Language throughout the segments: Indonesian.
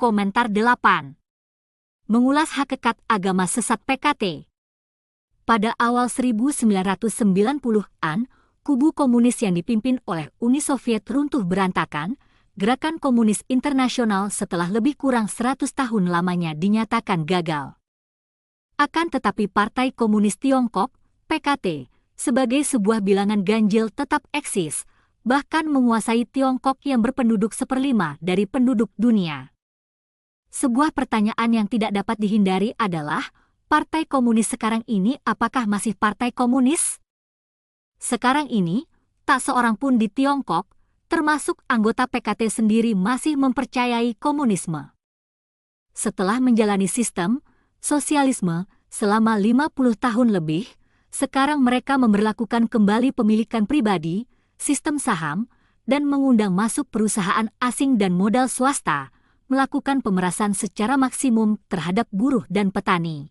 Komentar 8. Mengulas hakikat agama sesat PKT. Pada awal 1990-an, kubu komunis yang dipimpin oleh Uni Soviet runtuh berantakan. Gerakan Komunis Internasional setelah lebih kurang 100 tahun lamanya dinyatakan gagal. Akan tetapi Partai Komunis Tiongkok, PKT, sebagai sebuah bilangan ganjil tetap eksis, bahkan menguasai Tiongkok yang berpenduduk 1/5 dari penduduk dunia. Sebuah pertanyaan yang tidak dapat dihindari adalah, Partai Komunis sekarang ini apakah masih Partai Komunis? Sekarang ini, tak seorang pun di Tiongkok, termasuk anggota PKT sendiri masih mempercayai komunisme. Setelah menjalani sistem sosialisme selama 50 tahun lebih, sekarang mereka memberlakukan kembali pemilikan pribadi, sistem saham, dan mengundang masuk perusahaan asing dan modal swasta, melakukan pemerasan secara maksimum terhadap buruh dan petani.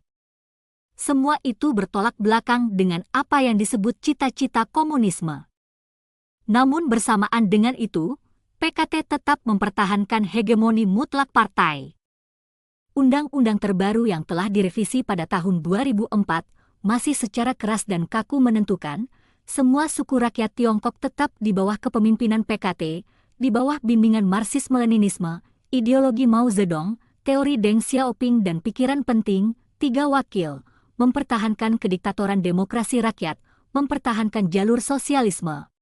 Semua itu bertolak belakang dengan apa yang disebut cita-cita komunisme. Namun bersamaan dengan itu, PKT tetap mempertahankan hegemoni mutlak partai. Undang-undang terbaru yang telah direvisi pada tahun 2004 masih secara keras dan kaku menentukan, semua suku rakyat Tiongkok tetap di bawah kepemimpinan PKT, di bawah bimbingan Marxisme-Leninisme, ideologi Mao Zedong, teori Deng Xiaoping dan pikiran penting, 3 wakil, mempertahankan kediktatoran demokrasi rakyat, mempertahankan jalur sosialisme.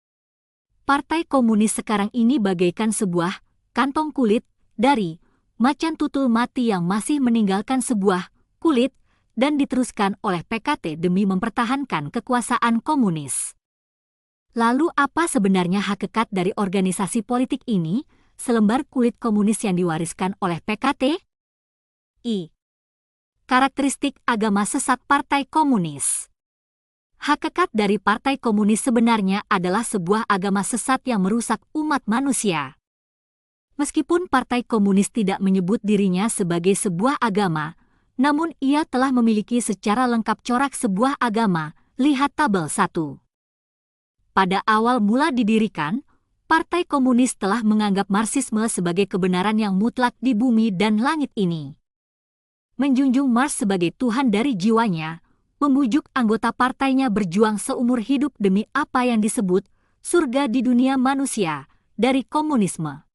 Partai Komunis sekarang ini bagaikan sebuah kantong kulit dari macan tutul mati yang masih meninggalkan sebuah kulit dan diteruskan oleh PKT demi mempertahankan kekuasaan komunis. Lalu apa sebenarnya hakikat dari organisasi politik ini, selembar kulit komunis yang diwariskan oleh PKT? Karakteristik agama sesat Partai Komunis. Hakikat dari Partai Komunis sebenarnya adalah sebuah agama sesat yang merusak umat manusia. Meskipun Partai Komunis tidak menyebut dirinya sebagai sebuah agama, namun ia telah memiliki secara lengkap corak sebuah agama, lihat tabel 1. Pada awal mula didirikan, Partai Komunis telah menganggap Marxisme sebagai kebenaran yang mutlak di bumi dan langit ini. Menjunjung Marx sebagai Tuhan dari jiwanya, membujuk anggota partainya berjuang seumur hidup demi apa yang disebut surga di dunia manusia dari komunisme.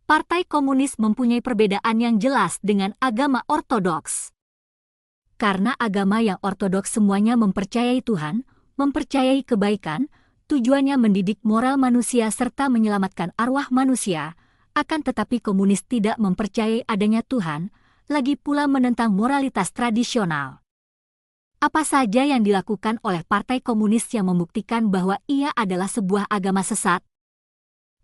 Partai Komunis mempunyai perbedaan yang jelas dengan agama ortodoks. Karena agama yang ortodoks semuanya mempercayai Tuhan, mempercayai kebaikan, tujuannya mendidik moral manusia serta menyelamatkan arwah manusia, akan tetapi komunis tidak mempercayai adanya Tuhan, lagi pula menentang moralitas tradisional. Apa saja yang dilakukan oleh Partai Komunis yang membuktikan bahwa ia adalah sebuah agama sesat?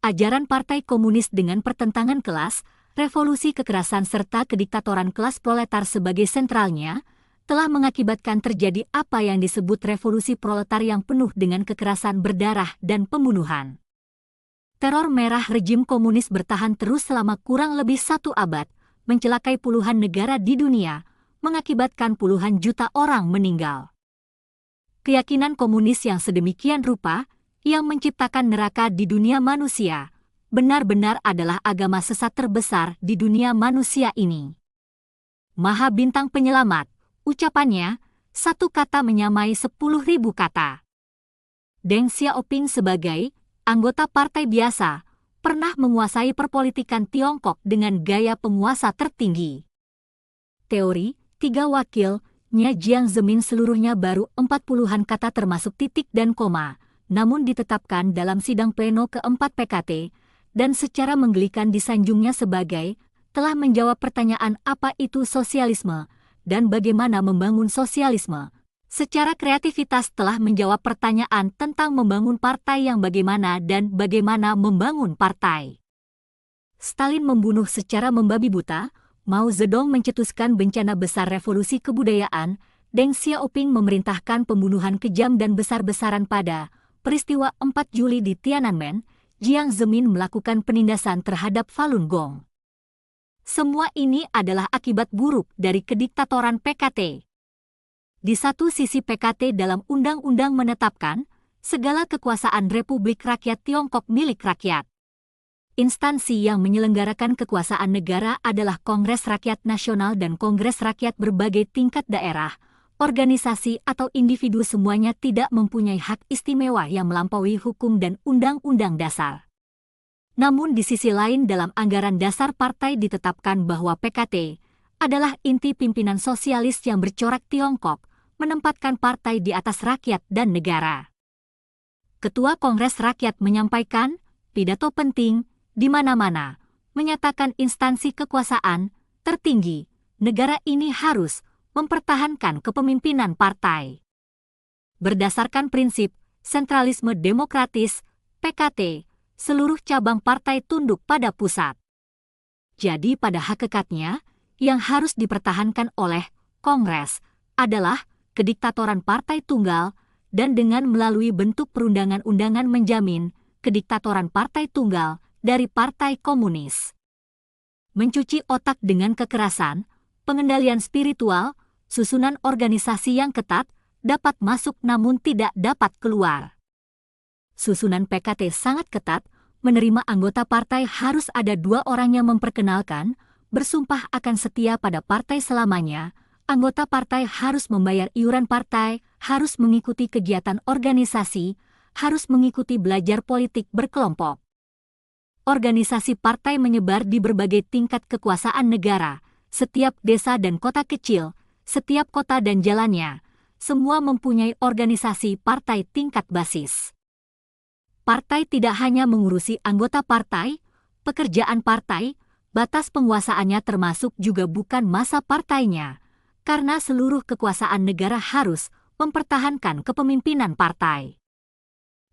Ajaran Partai Komunis dengan pertentangan kelas, revolusi kekerasan serta kediktatoran kelas proletar sebagai sentralnya, telah mengakibatkan terjadi apa yang disebut revolusi proletar yang penuh dengan kekerasan berdarah dan pembunuhan. Teror merah rejim komunis bertahan terus selama kurang lebih 1 abad, mencelakai puluhan negara di dunia, mengakibatkan puluhan juta orang meninggal. Keyakinan komunis yang sedemikian rupa, yang menciptakan neraka di dunia manusia, benar-benar adalah agama sesat terbesar di dunia manusia ini. Maha Bintang Penyelamat, ucapannya, satu kata menyamai 10.000 kata. Deng Xiaoping sebagai anggota partai biasa, pernah menguasai perpolitikan Tiongkok dengan gaya penguasa tertinggi. Teori 3 wakilnya Jiang Zemin seluruhnya baru 40-an kata termasuk titik dan koma, namun ditetapkan dalam sidang pleno keempat PKT, dan secara menggelikan disanjungnya sebagai telah menjawab pertanyaan apa itu sosialisme, dan bagaimana membangun sosialisme. Secara kreativitas telah menjawab pertanyaan tentang membangun partai yang bagaimana dan bagaimana membangun partai. Stalin membunuh secara membabi buta, Mao Zedong mencetuskan bencana besar revolusi kebudayaan, Deng Xiaoping memerintahkan pembunuhan kejam dan besar-besaran pada peristiwa 4 Juli di Tiananmen, Jiang Zemin melakukan penindasan terhadap Falun Gong. Semua ini adalah akibat buruk dari kediktatoran PKT. Di satu sisi PKT dalam undang-undang menetapkan segala kekuasaan Republik Rakyat Tiongkok milik rakyat. Instansi yang menyelenggarakan kekuasaan negara adalah Kongres Rakyat Nasional dan Kongres Rakyat berbagai tingkat daerah. Organisasi atau individu semuanya tidak mempunyai hak istimewa yang melampaui hukum dan undang-undang dasar. Namun di sisi lain dalam anggaran dasar partai ditetapkan bahwa PKT adalah inti pimpinan sosialis yang bercorak Tiongkok, menempatkan partai di atas rakyat dan negara. Ketua Kongres Rakyat menyampaikan pidato penting di mana-mana, menyatakan instansi kekuasaan tertinggi negara ini harus mempertahankan kepemimpinan partai. Berdasarkan prinsip sentralisme demokratis, PKT, seluruh cabang partai tunduk pada pusat. Jadi pada hakikatnya, yang harus dipertahankan oleh Kongres adalah kediktatoran partai tunggal dan dengan melalui bentuk perundangan-undangan menjamin kediktatoran partai tunggal dari Partai Komunis. Mencuci otak dengan kekerasan, pengendalian spiritual, susunan organisasi yang ketat, dapat masuk namun tidak dapat keluar. Susunan PKT sangat ketat, menerima anggota partai harus ada 2 orang yang memperkenalkan, bersumpah akan setia pada partai selamanya, anggota partai harus membayar iuran partai, harus mengikuti kegiatan organisasi, harus mengikuti belajar politik berkelompok. Organisasi partai menyebar di berbagai tingkat kekuasaan negara, setiap desa dan kota kecil, setiap kota dan jalannya, semua mempunyai organisasi partai tingkat basis. Partai tidak hanya mengurusi anggota partai, pekerjaan partai, batas penguasaannya termasuk juga bukan masa partainya, karena seluruh kekuasaan negara harus mempertahankan kepemimpinan partai.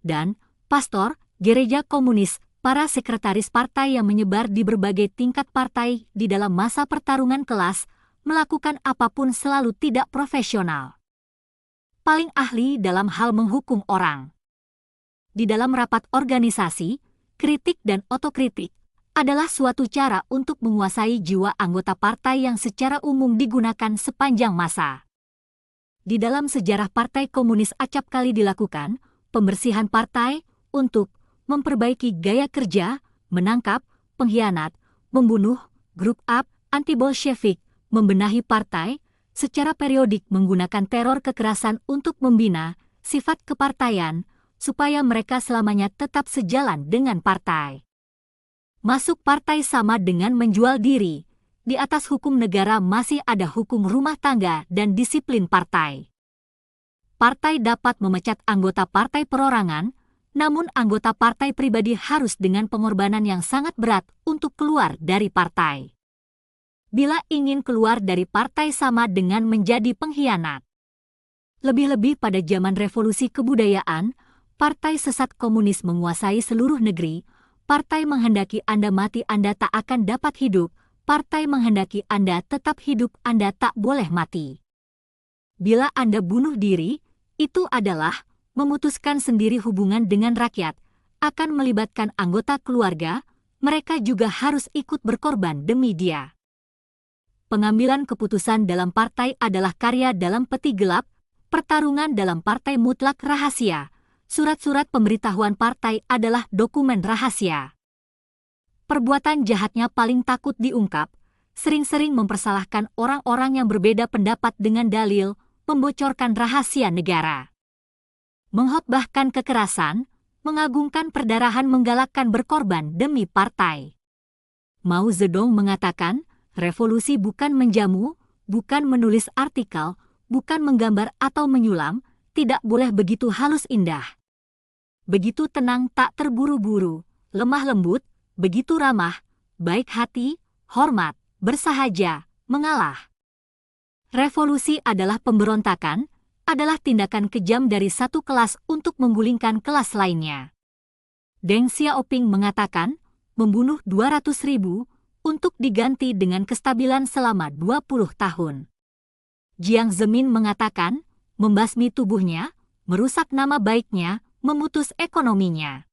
Dan, pastor, gereja komunis, para sekretaris partai yang menyebar di berbagai tingkat partai di dalam masa pertarungan kelas, melakukan apapun selalu tidak profesional. Paling ahli dalam hal menghukum orang. Di dalam rapat organisasi, kritik dan otokritik adalah suatu cara untuk menguasai jiwa anggota partai yang secara umum digunakan sepanjang masa. Di dalam sejarah Partai Komunis acap kali dilakukan pembersihan partai untuk memperbaiki gaya kerja, menangkap, pengkhianat, membunuh, grup up, anti-Bolshevik, membenahi partai, secara periodik menggunakan teror kekerasan untuk membina sifat kepartaian, supaya mereka selamanya tetap sejalan dengan partai. Masuk partai sama dengan menjual diri, di atas hukum negara masih ada hukum rumah tangga dan disiplin partai. Partai dapat memecat anggota partai perorangan, namun anggota partai pribadi harus dengan pengorbanan yang sangat berat untuk keluar dari partai. Bila ingin keluar dari partai sama dengan menjadi pengkhianat. Lebih-lebih pada zaman revolusi kebudayaan, partai sesat komunis menguasai seluruh negeri, partai menghendaki Anda mati Anda tak akan dapat hidup, partai menghendaki Anda tetap hidup Anda tak boleh mati. Bila Anda bunuh diri, itu adalah memutuskan sendiri hubungan dengan rakyat, akan melibatkan anggota keluarga, mereka juga harus ikut berkorban demi dia. Pengambilan keputusan dalam partai adalah karya dalam peti gelap, pertarungan dalam partai mutlak rahasia, surat-surat pemberitahuan partai adalah dokumen rahasia. Perbuatan jahatnya paling takut diungkap, sering-sering mempersalahkan orang-orang yang berbeda pendapat dengan dalil, membocorkan rahasia negara. Mengkhotbahkan kekerasan, mengagungkan perdarahan menggalakkan berkorban demi partai. Mao Zedong mengatakan, revolusi bukan menjamu, bukan menulis artikel, bukan menggambar atau menyulam, tidak boleh begitu halus indah. Begitu tenang tak terburu-buru, lemah lembut, begitu ramah, baik hati, hormat, bersahaja, mengalah. Revolusi adalah pemberontakan, adalah tindakan kejam dari satu kelas untuk menggulingkan kelas lainnya. Deng Xiaoping mengatakan, membunuh 200.000 untuk diganti dengan kestabilan selama 20 tahun. Jiang Zemin mengatakan, membasmi tubuhnya, merusak nama baiknya, memutus ekonominya.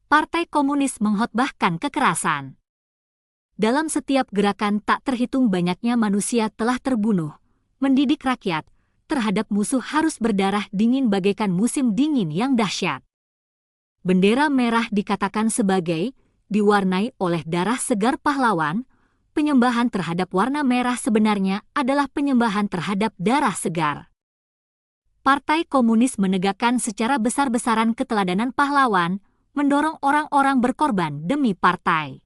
Partai Komunis mengkhotbahkan kekerasan. Dalam setiap gerakan tak terhitung banyaknya manusia telah terbunuh, mendidik rakyat, terhadap musuh harus berdarah dingin bagaikan musim dingin yang dahsyat. Bendera merah dikatakan sebagai diwarnai oleh darah segar pahlawan, penyembahan terhadap warna merah sebenarnya adalah penyembahan terhadap darah segar. Partai Komunis menegakkan secara besar-besaran keteladanan pahlawan, mendorong orang-orang berkorban demi partai.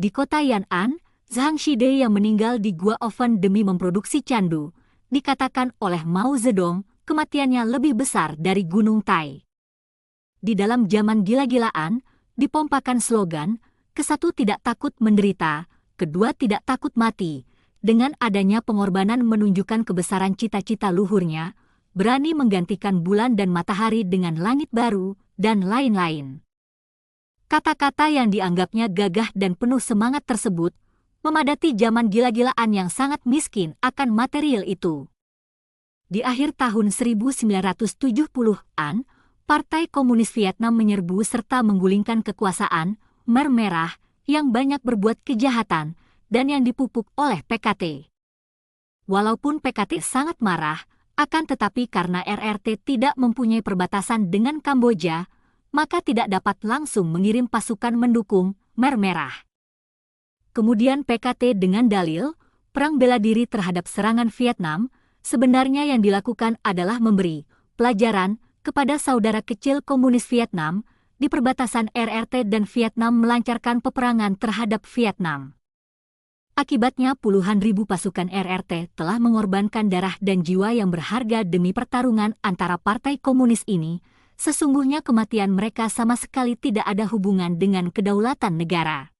Di kota Yan'an, Zhang Shide yang meninggal di Gua Oven demi memproduksi candu, dikatakan oleh Mao Zedong, kematiannya lebih besar dari Gunung Tai. Di dalam zaman gila-gilaan, dipompakan slogan, kesatu tidak takut menderita, kedua tidak takut mati. Dengan adanya pengorbanan menunjukkan kebesaran cita-cita luhurnya, berani menggantikan bulan dan matahari dengan langit baru, dan lain-lain. Kata-kata yang dianggapnya gagah dan penuh semangat tersebut, memadati zaman gila-gilaan yang sangat miskin akan material itu. Di akhir tahun 1970-an, Partai Komunis Vietnam menyerbu serta menggulingkan kekuasaan Khmer Merah yang banyak berbuat kejahatan dan yang dipupuk oleh PKT. Walaupun PKT sangat marah, akan tetapi karena RRT tidak mempunyai perbatasan dengan Kamboja, maka tidak dapat langsung mengirim pasukan mendukung Khmer Merah. Kemudian PKT dengan dalil, perang bela diri terhadap serangan Vietnam, sebenarnya yang dilakukan adalah memberi pelajaran kepada saudara kecil komunis Vietnam di perbatasan RRT dan Vietnam melancarkan peperangan terhadap Vietnam. Akibatnya puluhan ribu pasukan RRT telah mengorbankan darah dan jiwa yang berharga demi pertarungan antara partai komunis ini. Sesungguhnya kematian mereka sama sekali tidak ada hubungan dengan kedaulatan negara.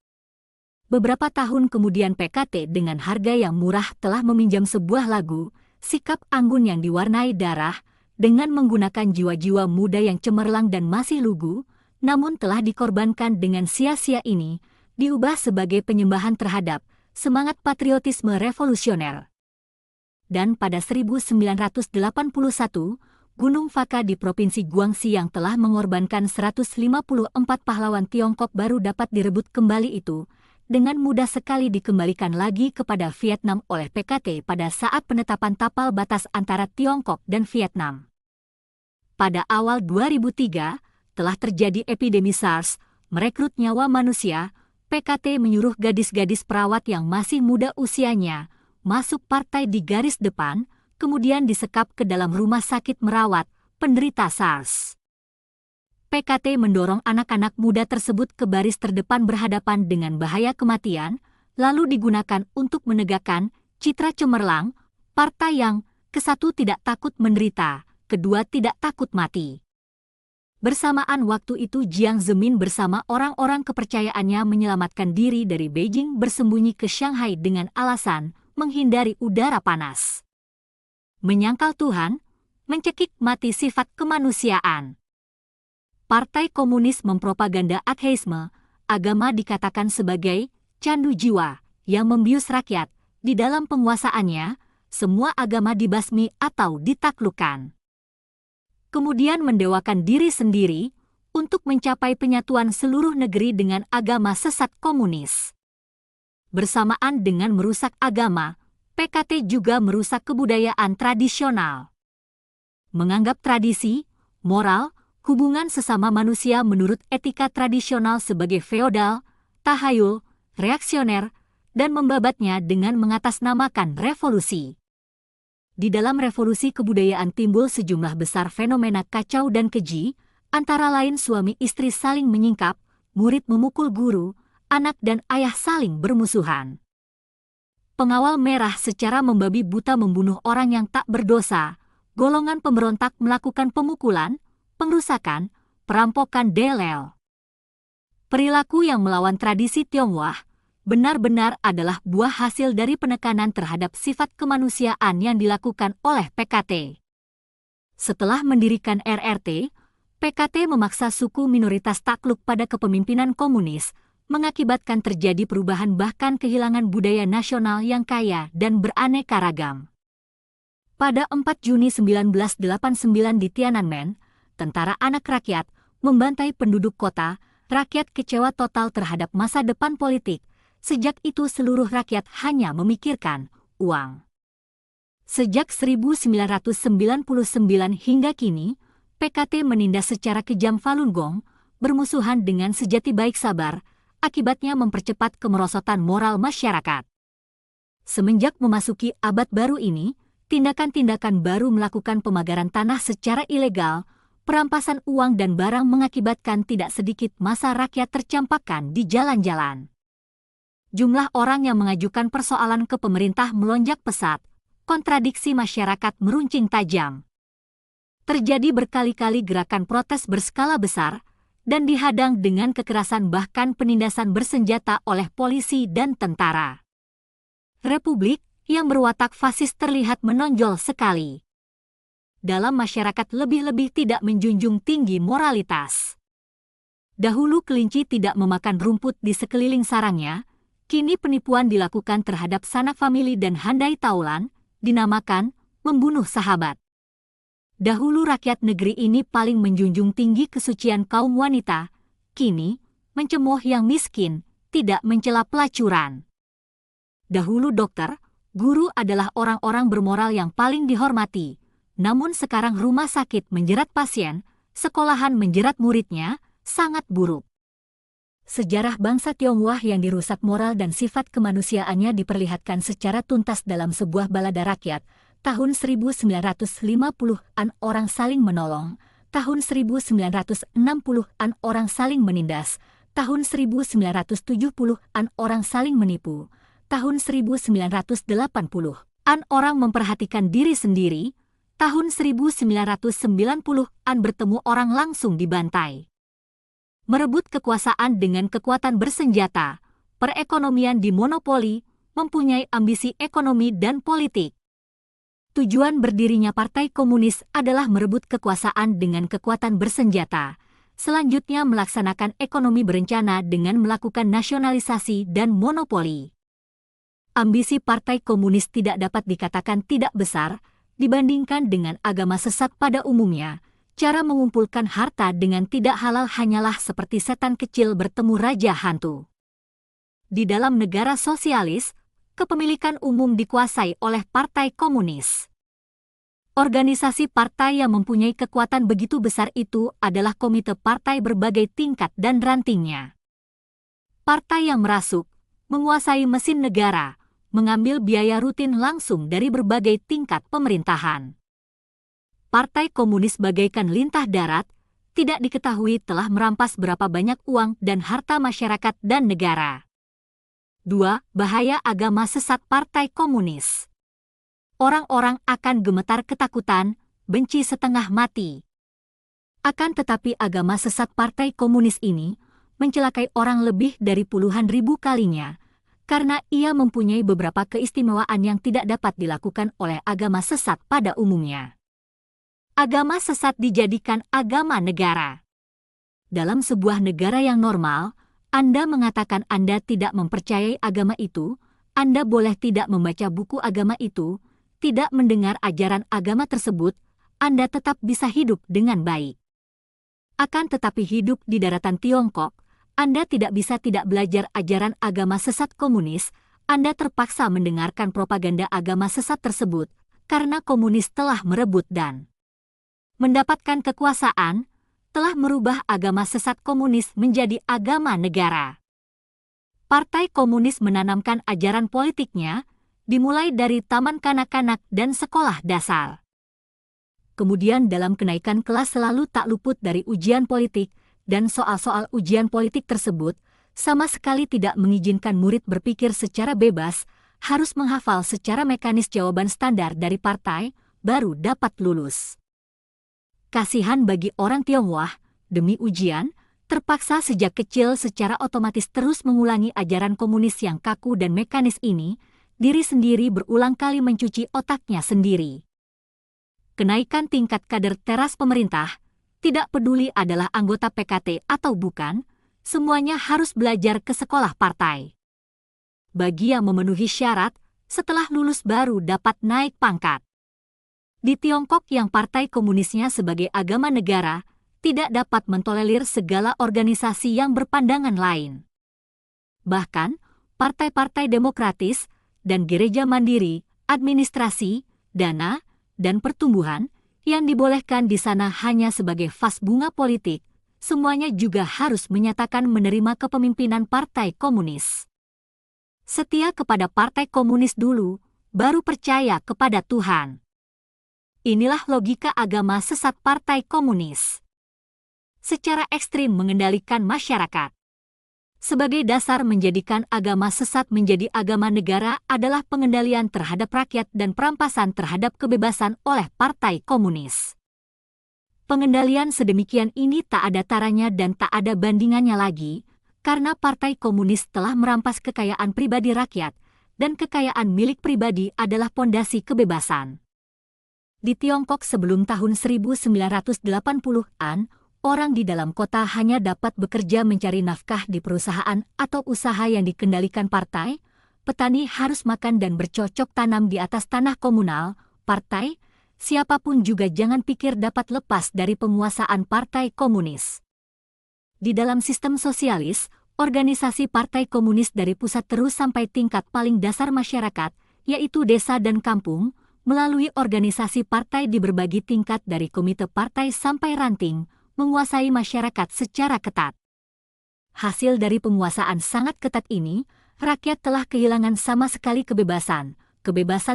Beberapa tahun kemudian PKT dengan harga yang murah telah meminjam sebuah lagu, Sikap Anggun yang diwarnai darah, dengan menggunakan jiwa-jiwa muda yang cemerlang dan masih lugu, namun telah dikorbankan dengan sia-sia ini, diubah sebagai penyembahan terhadap semangat patriotisme revolusioner. Dan pada 1981, Gunung Pha di Provinsi Guangxi yang telah mengorbankan 154 pahlawan Tiongkok baru dapat direbut kembali itu, dengan mudah sekali dikembalikan lagi kepada Vietnam oleh PKT pada saat penetapan tapal batas antara Tiongkok dan Vietnam. Pada awal 2003, telah terjadi epidemi SARS, merekrut nyawa manusia, PKT menyuruh gadis-gadis perawat yang masih muda usianya, masuk partai di garis depan, kemudian disekap ke dalam rumah sakit merawat penderita SARS. PKT mendorong anak-anak muda tersebut ke baris terdepan berhadapan dengan bahaya kematian, lalu digunakan untuk menegakkan citra cemerlang, partai yang kesatu tidak takut menderita, kedua tidak takut mati. Bersamaan waktu itu Jiang Zemin bersama orang-orang kepercayaannya menyelamatkan diri dari Beijing bersembunyi ke Shanghai dengan alasan menghindari udara panas. Menyangkal Tuhan, mencekik mati sifat kemanusiaan. Partai Komunis mempropaganda ateisme, agama dikatakan sebagai candu jiwa yang membius rakyat. Di dalam penguasaannya, semua agama dibasmi atau ditaklukkan. Kemudian mendewakan diri sendiri untuk mencapai penyatuan seluruh negeri dengan agama sesat komunis. Bersamaan dengan merusak agama, PKT juga merusak kebudayaan tradisional. Menganggap tradisi, moral, hubungan sesama manusia menurut etika tradisional sebagai feodal, tahayul, reaksioner, dan membabatnya dengan mengatasnamakan revolusi. Di dalam revolusi kebudayaan timbul sejumlah besar fenomena kacau dan keji, antara lain suami istri saling menyingkap, murid memukul guru, anak dan ayah saling bermusuhan. Pengawal merah secara membabi buta membunuh orang yang tak berdosa, golongan pemberontak melakukan pemukulan, pengrusakan, perampokan delel. Perilaku yang melawan tradisi Tionghoa benar-benar adalah buah hasil dari penekanan terhadap sifat kemanusiaan yang dilakukan oleh PKT. Setelah mendirikan RRT, PKT memaksa suku minoritas takluk pada kepemimpinan komunis, mengakibatkan terjadi perubahan bahkan kehilangan budaya nasional yang kaya dan beraneka ragam. Pada 4 Juni 1989 di Tiananmen, tentara anak rakyat membantai penduduk kota, rakyat kecewa total terhadap masa depan politik. Sejak itu seluruh rakyat hanya memikirkan uang. Sejak 1999 hingga kini, PKT menindas secara kejam Falun Gong, bermusuhan dengan sejati baik sabar, akibatnya mempercepat kemerosotan moral masyarakat. Semenjak memasuki abad baru ini, tindakan-tindakan baru melakukan pemagaran tanah secara ilegal, perampasan uang dan barang mengakibatkan tidak sedikit massa rakyat tercampakkan di jalan-jalan. Jumlah orang yang mengajukan persoalan ke pemerintah melonjak pesat, kontradiksi masyarakat meruncing tajam. Terjadi berkali-kali gerakan protes berskala besar, dan dihadang dengan kekerasan bahkan penindasan bersenjata oleh polisi dan tentara. Republik yang berwatak fasis terlihat menonjol sekali. Dalam masyarakat lebih-lebih tidak menjunjung tinggi moralitas. Dahulu kelinci tidak memakan rumput di sekeliling sarangnya, kini penipuan dilakukan terhadap sanak famili dan handai taulan, dinamakan membunuh sahabat. Dahulu rakyat negeri ini paling menjunjung tinggi kesucian kaum wanita, kini mencemooh yang miskin, tidak mencela pelacuran. Dahulu dokter, guru adalah orang-orang bermoral yang paling dihormati, namun sekarang rumah sakit menjerat pasien, sekolahan menjerat muridnya, sangat buruk. Sejarah bangsa Tionghoa yang dirusak moral dan sifat kemanusiaannya diperlihatkan secara tuntas dalam sebuah balada rakyat. Tahun 1950-an orang saling menolong, tahun 1960-an orang saling menindas, tahun 1970-an orang saling menipu, tahun 1980-an orang memperhatikan diri sendiri, tahun 1990-an bertemu orang langsung dibantai. Merebut kekuasaan dengan kekuatan bersenjata, perekonomian dimonopoli, mempunyai ambisi ekonomi dan politik. Tujuan berdirinya Partai Komunis adalah merebut kekuasaan dengan kekuatan bersenjata, selanjutnya melaksanakan ekonomi berencana dengan melakukan nasionalisasi dan monopoli. Ambisi Partai Komunis tidak dapat dikatakan tidak besar dibandingkan dengan agama sesat pada umumnya. Cara mengumpulkan harta dengan tidak halal hanyalah seperti setan kecil bertemu raja hantu. Di dalam negara sosialis, kepemilikan umum dikuasai oleh Partai Komunis. Organisasi partai yang mempunyai kekuatan begitu besar itu adalah komite partai berbagai tingkat dan rantingnya. Partai yang merasuk, menguasai mesin negara, mengambil biaya rutin langsung dari berbagai tingkat pemerintahan. Partai Komunis bagaikan lintah darat, tidak diketahui telah merampas berapa banyak uang dan harta masyarakat dan negara. 2. Bahaya agama sesat Partai Komunis. Orang-orang akan gemetar ketakutan, benci setengah mati. Akan tetapi agama sesat Partai Komunis ini mencelakai orang lebih dari puluhan ribu kalinya, karena ia mempunyai beberapa keistimewaan yang tidak dapat dilakukan oleh agama sesat pada umumnya. Agama sesat dijadikan agama negara. Dalam sebuah negara yang normal, Anda mengatakan Anda tidak mempercayai agama itu, Anda boleh tidak membaca buku agama itu, tidak mendengar ajaran agama tersebut, Anda tetap bisa hidup dengan baik. Akan tetapi hidup di daratan Tiongkok, Anda tidak bisa tidak belajar ajaran agama sesat komunis, Anda terpaksa mendengarkan propaganda agama sesat tersebut, karena komunis telah merebut dan mendapatkan kekuasaan, telah merubah agama sesat komunis menjadi agama negara. Partai Komunis menanamkan ajaran politiknya, dimulai dari taman kanak-kanak dan sekolah dasar. Kemudian dalam kenaikan kelas selalu tak luput dari ujian politik, dan soal-soal ujian politik tersebut sama sekali tidak mengizinkan murid berpikir secara bebas, harus menghafal secara mekanis jawaban standar dari partai, baru dapat lulus. Kasihan bagi orang Tionghoa, demi ujian, terpaksa sejak kecil secara otomatis terus mengulangi ajaran komunis yang kaku dan mekanis ini, diri sendiri berulang kali mencuci otaknya sendiri. Kenaikan tingkat kader teras pemerintah, tidak peduli adalah anggota PKT atau bukan, semuanya harus belajar ke sekolah partai. Bagi yang memenuhi syarat, setelah lulus baru dapat naik pangkat. Di Tiongkok yang partai komunisnya sebagai agama negara, tidak dapat mentolerir segala organisasi yang berpandangan lain. Bahkan, partai-partai demokratis dan gereja mandiri, administrasi, dana, dan pertumbuhan, yang dibolehkan di sana hanya sebagai vas bunga politik, semuanya juga harus menyatakan menerima kepemimpinan Partai Komunis. Setia kepada Partai Komunis dulu, baru percaya kepada Tuhan. Inilah logika agama sesat Partai Komunis. Secara ekstrim mengendalikan masyarakat. Sebagai dasar menjadikan agama sesat menjadi agama negara adalah pengendalian terhadap rakyat dan perampasan terhadap kebebasan oleh Partai Komunis. Pengendalian sedemikian ini tak ada taranya dan tak ada bandingannya lagi, karena Partai Komunis telah merampas kekayaan pribadi rakyat, dan kekayaan milik pribadi adalah pondasi kebebasan. Di Tiongkok sebelum tahun 1980-an, orang di dalam kota hanya dapat bekerja mencari nafkah di perusahaan atau usaha yang dikendalikan partai. Petani harus makan dan bercocok tanam di atas tanah komunal, partai. Siapapun juga jangan pikir dapat lepas dari penguasaan Partai Komunis. Di dalam sistem sosialis, organisasi Partai Komunis dari pusat terus sampai tingkat paling dasar masyarakat, yaitu desa dan kampung, melalui organisasi partai di berbagai tingkat dari komite partai sampai ranting, menguasai masyarakat secara ketat. Hasil dari penguasaan sangat ketat ini, rakyat telah kehilangan sama sekali kebebasan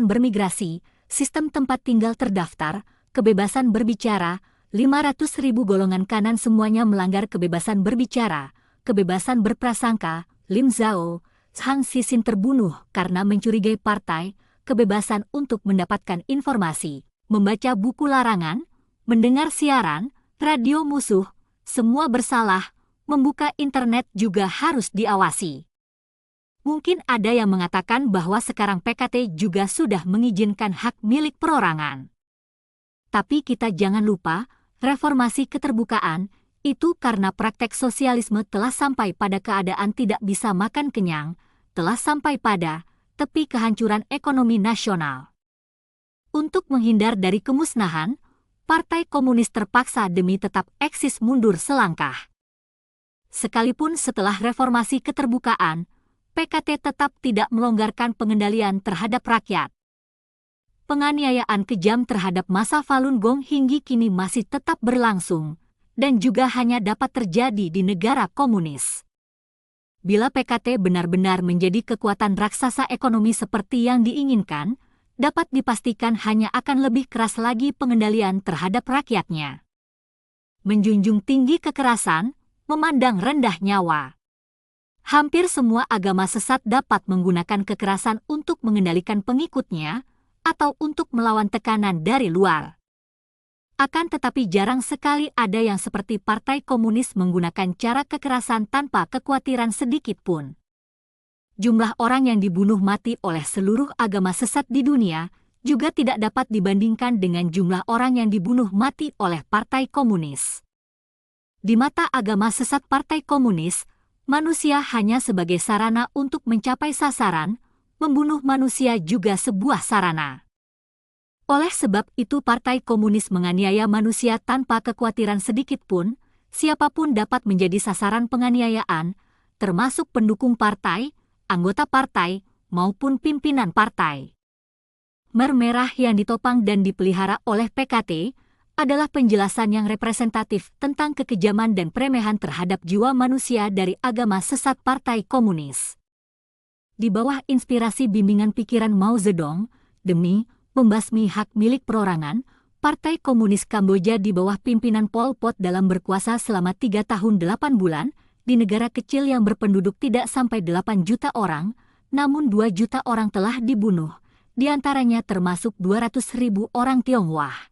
bermigrasi, sistem tempat tinggal terdaftar, kebebasan berbicara, 500.000 golongan kanan semuanya melanggar kebebasan berbicara, kebebasan berprasangka, Lim Zhao, Zhang Xixin terbunuh karena mencurigai partai, kebebasan untuk mendapatkan informasi, membaca buku larangan, mendengar siaran, radio musuh, semua bersalah, membuka internet juga harus diawasi. Mungkin ada yang mengatakan bahwa sekarang PKT juga sudah mengizinkan hak milik perorangan. Tapi kita jangan lupa, reformasi keterbukaan, itu karena praktek sosialisme telah sampai pada keadaan tidak bisa makan kenyang, telah sampai pada tepi kehancuran ekonomi nasional. Untuk menghindar dari kemusnahan, Partai Komunis terpaksa demi tetap eksis mundur selangkah. Sekalipun setelah reformasi keterbukaan, PKT tetap tidak melonggarkan pengendalian terhadap rakyat. Penganiayaan kejam terhadap massa Falun Gong hingga kini masih tetap berlangsung, dan juga hanya dapat terjadi di negara komunis. Bila PKT benar-benar menjadi kekuatan raksasa ekonomi seperti yang diinginkan, dapat dipastikan hanya akan lebih keras lagi pengendalian terhadap rakyatnya. Menjunjung tinggi kekerasan, memandang rendah nyawa. Hampir semua agama sesat dapat menggunakan kekerasan untuk mengendalikan pengikutnya atau untuk melawan tekanan dari luar. Akan tetapi jarang sekali ada yang seperti Partai Komunis menggunakan cara kekerasan tanpa kekhawatiran sedikit pun. Jumlah orang yang dibunuh mati oleh seluruh agama sesat di dunia juga tidak dapat dibandingkan dengan jumlah orang yang dibunuh mati oleh Partai Komunis. Di mata agama sesat Partai Komunis, manusia hanya sebagai sarana untuk mencapai sasaran, membunuh manusia juga sebuah sarana. Oleh sebab itu Partai Komunis menganiaya manusia tanpa kekhawatiran sedikit pun, siapapun dapat menjadi sasaran penganiayaan, termasuk pendukung partai, anggota partai, maupun pimpinan partai. Khmer Merah yang ditopang dan dipelihara oleh PKT adalah penjelasan yang representatif tentang kekejaman dan peremehan terhadap jiwa manusia dari agama sesat Partai Komunis. Di bawah inspirasi bimbingan pikiran Mao Zedong, demi membasmi hak milik perorangan, Partai Komunis Kamboja di bawah pimpinan Pol Pot dalam berkuasa selama 3 tahun 8 bulan, di negara kecil yang berpenduduk tidak sampai 8 juta orang, namun 2 juta orang telah dibunuh, diantaranya termasuk 200.000 orang Tionghoa.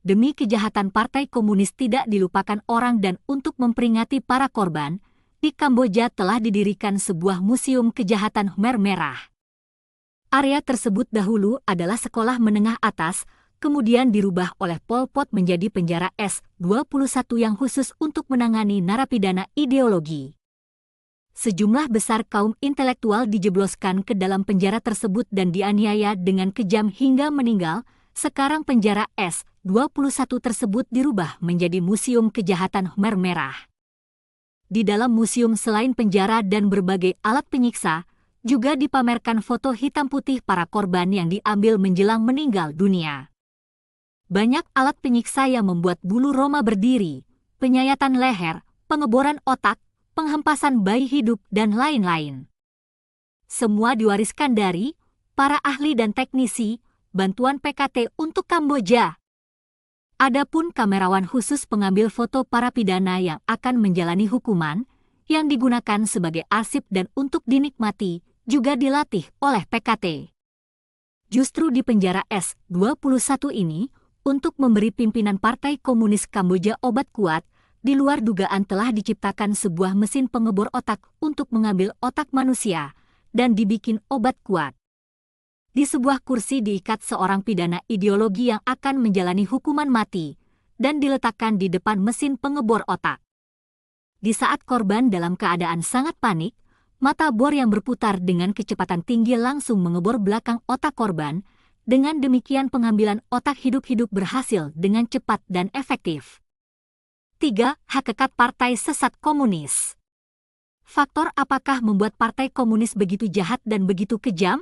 Demi kejahatan Partai Komunis tidak dilupakan orang dan untuk memperingati para korban, di Kamboja telah didirikan sebuah museum kejahatan Khmer Merah. Area tersebut dahulu adalah sekolah menengah atas, kemudian dirubah oleh Pol Pot menjadi penjara S-21 yang khusus untuk menangani narapidana ideologi. Sejumlah besar kaum intelektual dijebloskan ke dalam penjara tersebut dan dianiaya dengan kejam hingga meninggal. Sekarang penjara S-21 tersebut dirubah menjadi Museum Kejahatan Khmer Merah. Di dalam museum selain penjara dan berbagai alat penyiksa, juga dipamerkan foto hitam putih para korban yang diambil menjelang meninggal dunia. Banyak alat penyiksa yang membuat bulu roma berdiri, penyayatan leher, pengeboran otak, penghempasan bayi hidup, dan lain-lain. Semua diwariskan dari para ahli dan teknisi bantuan PKT untuk Kamboja. Adapun kamerawan khusus pengambil foto para pidana yang akan menjalani hukuman, yang digunakan sebagai arsip dan untuk dinikmati, juga dilatih oleh PKT. Justru di penjara S21 ini, untuk memberi pimpinan Partai Komunis Kamboja obat kuat, di luar dugaan telah diciptakan sebuah mesin pengebor otak untuk mengambil otak manusia, dan dibikin obat kuat. Di sebuah kursi diikat seorang pidana ideologi yang akan menjalani hukuman mati, dan diletakkan di depan mesin pengebor otak. Di saat korban dalam keadaan sangat panik, mata bor yang berputar dengan kecepatan tinggi langsung mengebor belakang otak korban. Dengan demikian pengambilan otak hidup-hidup berhasil dengan cepat dan efektif. 3. Hakikat Partai Sesat Komunis. Faktor apakah membuat Partai Komunis begitu jahat dan begitu kejam?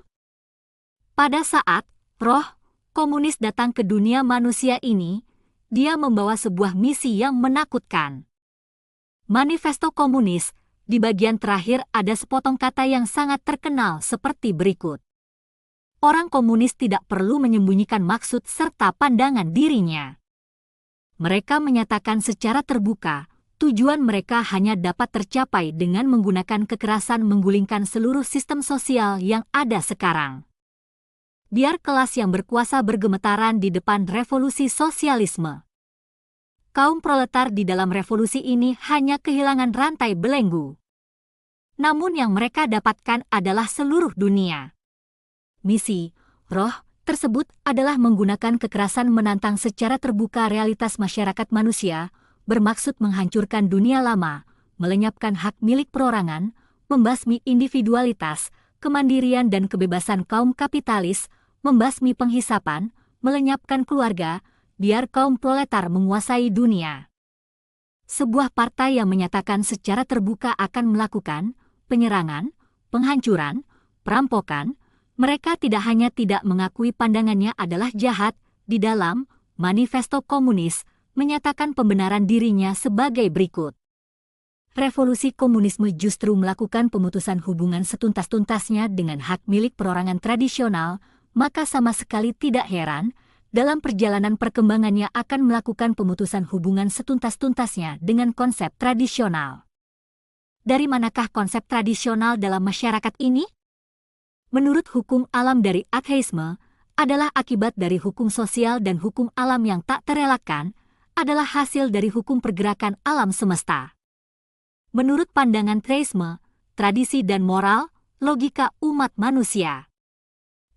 Pada saat roh komunis datang ke dunia manusia ini, dia membawa sebuah misi yang menakutkan. Manifesto Komunis, di bagian terakhir ada sepotong kata yang sangat terkenal seperti berikut. Orang komunis tidak perlu menyembunyikan maksud serta pandangan dirinya. Mereka menyatakan secara terbuka, tujuan mereka hanya dapat tercapai dengan menggunakan kekerasan menggulingkan seluruh sistem sosial yang ada sekarang. Biar kelas yang berkuasa bergemetaran di depan revolusi sosialisme. Kaum proletar di dalam revolusi ini hanya kehilangan rantai belenggu. Namun yang mereka dapatkan adalah seluruh dunia. Misi, roh, tersebut adalah menggunakan kekerasan menantang secara terbuka realitas masyarakat manusia, bermaksud menghancurkan dunia lama, melenyapkan hak milik perorangan, membasmi individualitas, kemandirian dan kebebasan kaum kapitalis, membasmi penghisapan, melenyapkan keluarga, biar kaum proletar menguasai dunia. Sebuah partai yang menyatakan secara terbuka akan melakukan penyerangan, penghancuran, perampokan, mereka tidak hanya tidak mengakui pandangannya adalah jahat, di dalam Manifesto Komunis menyatakan pembenaran dirinya sebagai berikut. Revolusi komunisme justru melakukan pemutusan hubungan setuntas-tuntasnya dengan hak milik perorangan tradisional, maka sama sekali tidak heran, dalam perjalanan perkembangannya akan melakukan pemutusan hubungan setuntas-tuntasnya dengan konsep tradisional. Dari manakah konsep tradisional dalam masyarakat ini? Menurut hukum alam dari ateisme, adalah akibat dari hukum sosial dan hukum alam yang tak terelakkan, adalah hasil dari hukum pergerakan alam semesta. Menurut pandangan teisme, tradisi dan moral, logika umat manusia.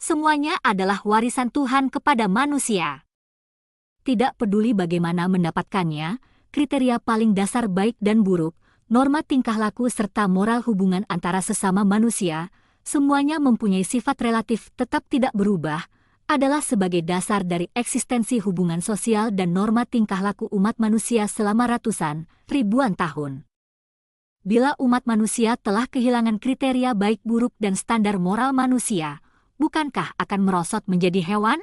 Semuanya adalah warisan Tuhan kepada manusia. Tidak peduli bagaimana mendapatkannya, kriteria paling dasar baik dan buruk, norma tingkah laku serta moral hubungan antara sesama manusia, semuanya mempunyai sifat relatif tetap tidak berubah, adalah sebagai dasar dari eksistensi hubungan sosial dan norma tingkah laku umat manusia selama ratusan, ribuan tahun. Bila umat manusia telah kehilangan kriteria baik buruk dan standar moral manusia, bukankah akan merosot menjadi hewan?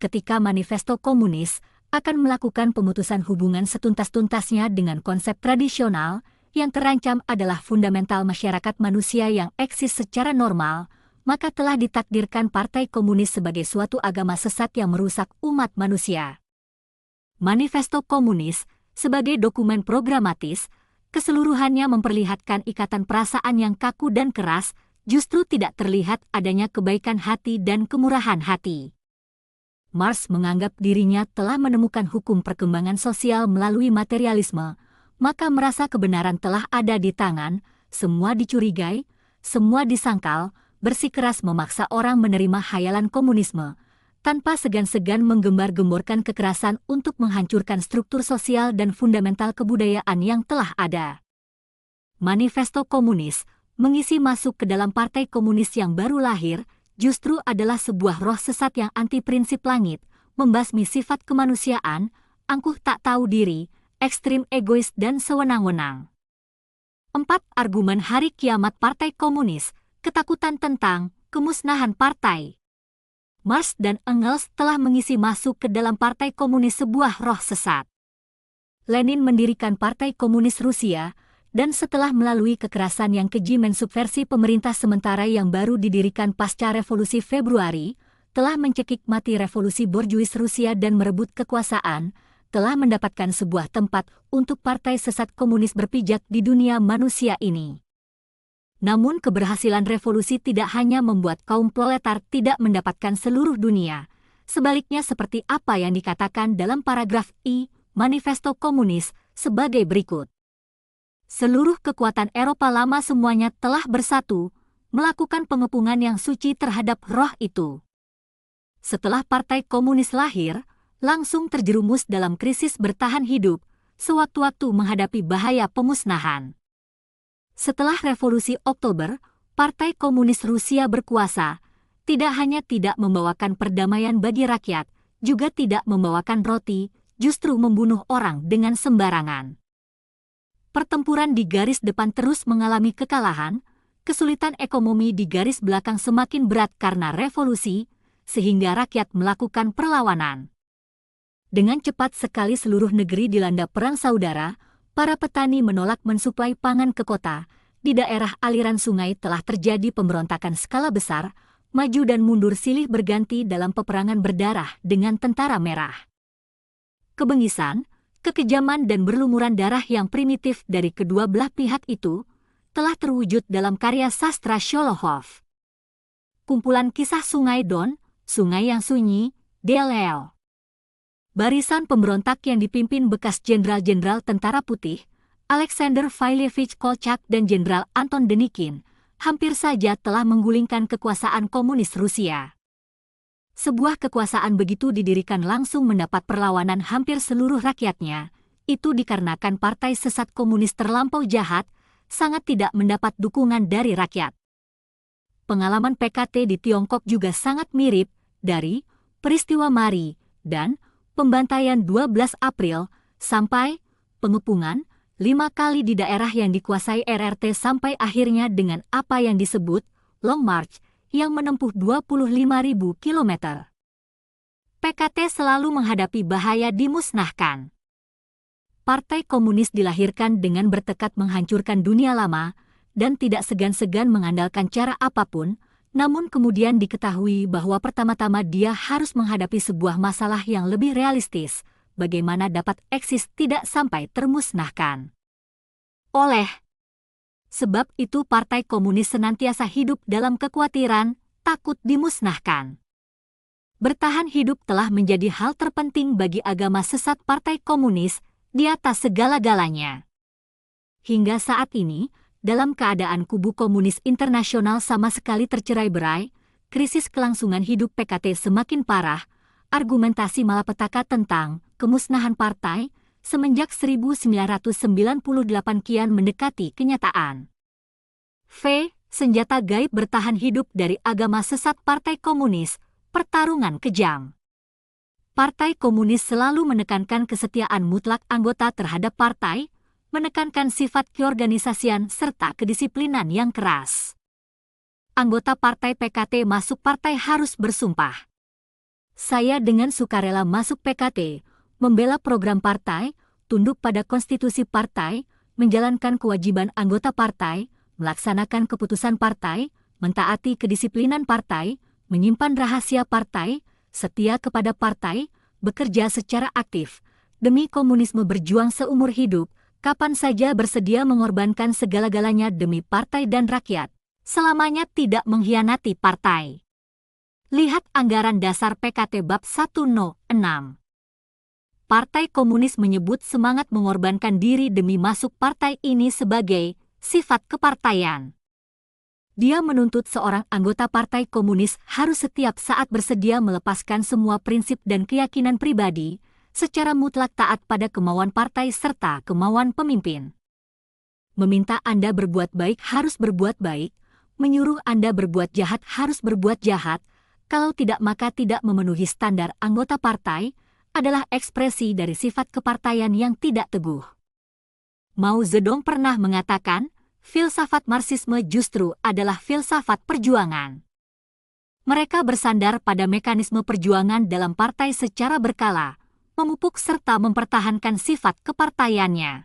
Ketika Manifesto Komunis akan melakukan pemutusan hubungan setuntas-tuntasnya dengan konsep tradisional, yang terancam adalah fundamental masyarakat manusia yang eksis secara normal, maka telah ditakdirkan Partai Komunis sebagai suatu agama sesat yang merusak umat manusia. Manifesto Komunis, sebagai dokumen programatis, keseluruhannya memperlihatkan ikatan perasaan yang kaku dan keras, justru tidak terlihat adanya kebaikan hati dan kemurahan hati. Marx menganggap dirinya telah menemukan hukum perkembangan sosial melalui materialisme, maka merasa kebenaran telah ada di tangan, semua dicurigai, semua disangkal, bersikeras memaksa orang menerima hayalan komunisme, tanpa segan-segan menggembar-gemborkan kekerasan untuk menghancurkan struktur sosial dan fundamental kebudayaan yang telah ada. Manifesto Komunis, mengisi masuk ke dalam Partai Komunis yang baru lahir, justru adalah sebuah roh sesat yang anti prinsip langit, membasmi sifat kemanusiaan, angkuh tak tahu diri, ekstrim egois dan sewenang-wenang. 4. Argumen hari kiamat Partai Komunis, ketakutan tentang kemusnahan partai. Marx dan Engels telah mengisi masuk ke dalam Partai Komunis sebuah roh sesat. Lenin mendirikan Partai Komunis Rusia, dan setelah melalui kekerasan yang keji mensubversi pemerintah sementara yang baru didirikan pasca Revolusi Februari, telah mencekik mati revolusi borjuis Rusia dan merebut kekuasaan, telah mendapatkan sebuah tempat untuk partai sesat komunis berpijak di dunia manusia ini. Namun keberhasilan revolusi tidak hanya membuat kaum proletar tidak mendapatkan seluruh dunia, sebaliknya seperti apa yang dikatakan dalam paragraf I, Manifesto Komunis, sebagai berikut. Seluruh kekuatan Eropa lama semuanya telah bersatu, melakukan pengepungan yang suci terhadap roh itu. Setelah Partai Komunis lahir, langsung terjerumus dalam krisis bertahan hidup, sewaktu-waktu menghadapi bahaya pemusnahan. Setelah Revolusi Oktober, Partai Komunis Rusia berkuasa, tidak hanya tidak membawakan perdamaian bagi rakyat, juga tidak membawakan roti, justru membunuh orang dengan sembarangan. Pertempuran di garis depan terus mengalami kekalahan, kesulitan ekonomi di garis belakang semakin berat karena revolusi, sehingga rakyat melakukan perlawanan. Dengan cepat sekali seluruh negeri dilanda perang saudara, para petani menolak mensuplai pangan ke kota, di daerah aliran sungai telah terjadi pemberontakan skala besar, maju dan mundur silih berganti dalam peperangan berdarah dengan tentara merah. Kebengisan, kekejaman dan berlumuran darah yang primitif dari kedua belah pihak itu telah terwujud dalam karya sastra Sholokhov. Kumpulan kisah Sungai Don, Sungai yang Sunyi, DLL. Barisan pemberontak yang dipimpin bekas jenderal-jenderal tentara putih, Alexander Vailevich Kolchak dan Jenderal Anton Denikin, hampir saja telah menggulingkan kekuasaan komunis Rusia. Sebuah kekuasaan begitu didirikan langsung mendapat perlawanan hampir seluruh rakyatnya, itu dikarenakan partai sesat komunis terlampau jahat, sangat tidak mendapat dukungan dari rakyat. Pengalaman PKT di Tiongkok juga sangat mirip, dari peristiwa Mari dan pembantaian 12 April sampai pengepungan 5 kali di daerah yang dikuasai RRT sampai akhirnya dengan apa yang disebut Long March, yang menempuh 25.000 km. PKT selalu menghadapi bahaya dimusnahkan. Partai Komunis dilahirkan dengan bertekad menghancurkan dunia lama dan tidak segan-segan mengandalkan cara apapun, namun kemudian diketahui bahwa pertama-tama dia harus menghadapi sebuah masalah yang lebih realistis, bagaimana dapat eksis tidak sampai termusnahkan. Oleh sebab itu Partai Komunis senantiasa hidup dalam kekhawatiran, takut dimusnahkan. Bertahan hidup telah menjadi hal terpenting bagi agama sesat Partai Komunis di atas segala-galanya. Hingga saat ini, dalam keadaan kubu komunis internasional sama sekali tercerai-berai, krisis kelangsungan hidup PKT semakin parah, argumentasi malapetaka tentang kemusnahan partai semenjak 1998 kian mendekati kenyataan. Senjata gaib bertahan hidup dari agama sesat Partai Komunis, pertarungan kejam. Partai Komunis selalu menekankan kesetiaan mutlak anggota terhadap partai, menekankan sifat keorganisasian serta kedisiplinan yang keras. Anggota partai PKT masuk partai harus bersumpah. Saya dengan sukarela masuk PKT, membela program partai, tunduk pada konstitusi partai, menjalankan kewajiban anggota partai, melaksanakan keputusan partai, mentaati kedisiplinan partai, menyimpan rahasia partai, setia kepada partai, bekerja secara aktif, demi komunisme berjuang seumur hidup, kapan saja bersedia mengorbankan segala-galanya demi partai dan rakyat, selamanya tidak mengkhianati partai. Lihat Anggaran Dasar PKT Bab 106. Partai Komunis menyebut semangat mengorbankan diri demi masuk partai ini sebagai sifat kepartaian. Dia menuntut seorang anggota Partai Komunis harus setiap saat bersedia melepaskan semua prinsip dan keyakinan pribadi, secara mutlak taat pada kemauan partai serta kemauan pemimpin. Meminta Anda berbuat baik harus berbuat baik, menyuruh Anda berbuat jahat harus berbuat jahat, kalau tidak maka tidak memenuhi standar anggota partai, adalah ekspresi dari sifat kepartaian yang tidak teguh. Mao Zedong pernah mengatakan, filsafat Marxisme justru adalah filsafat perjuangan. Mereka bersandar pada mekanisme perjuangan dalam partai secara berkala, memupuk serta mempertahankan sifat kepartaiannya.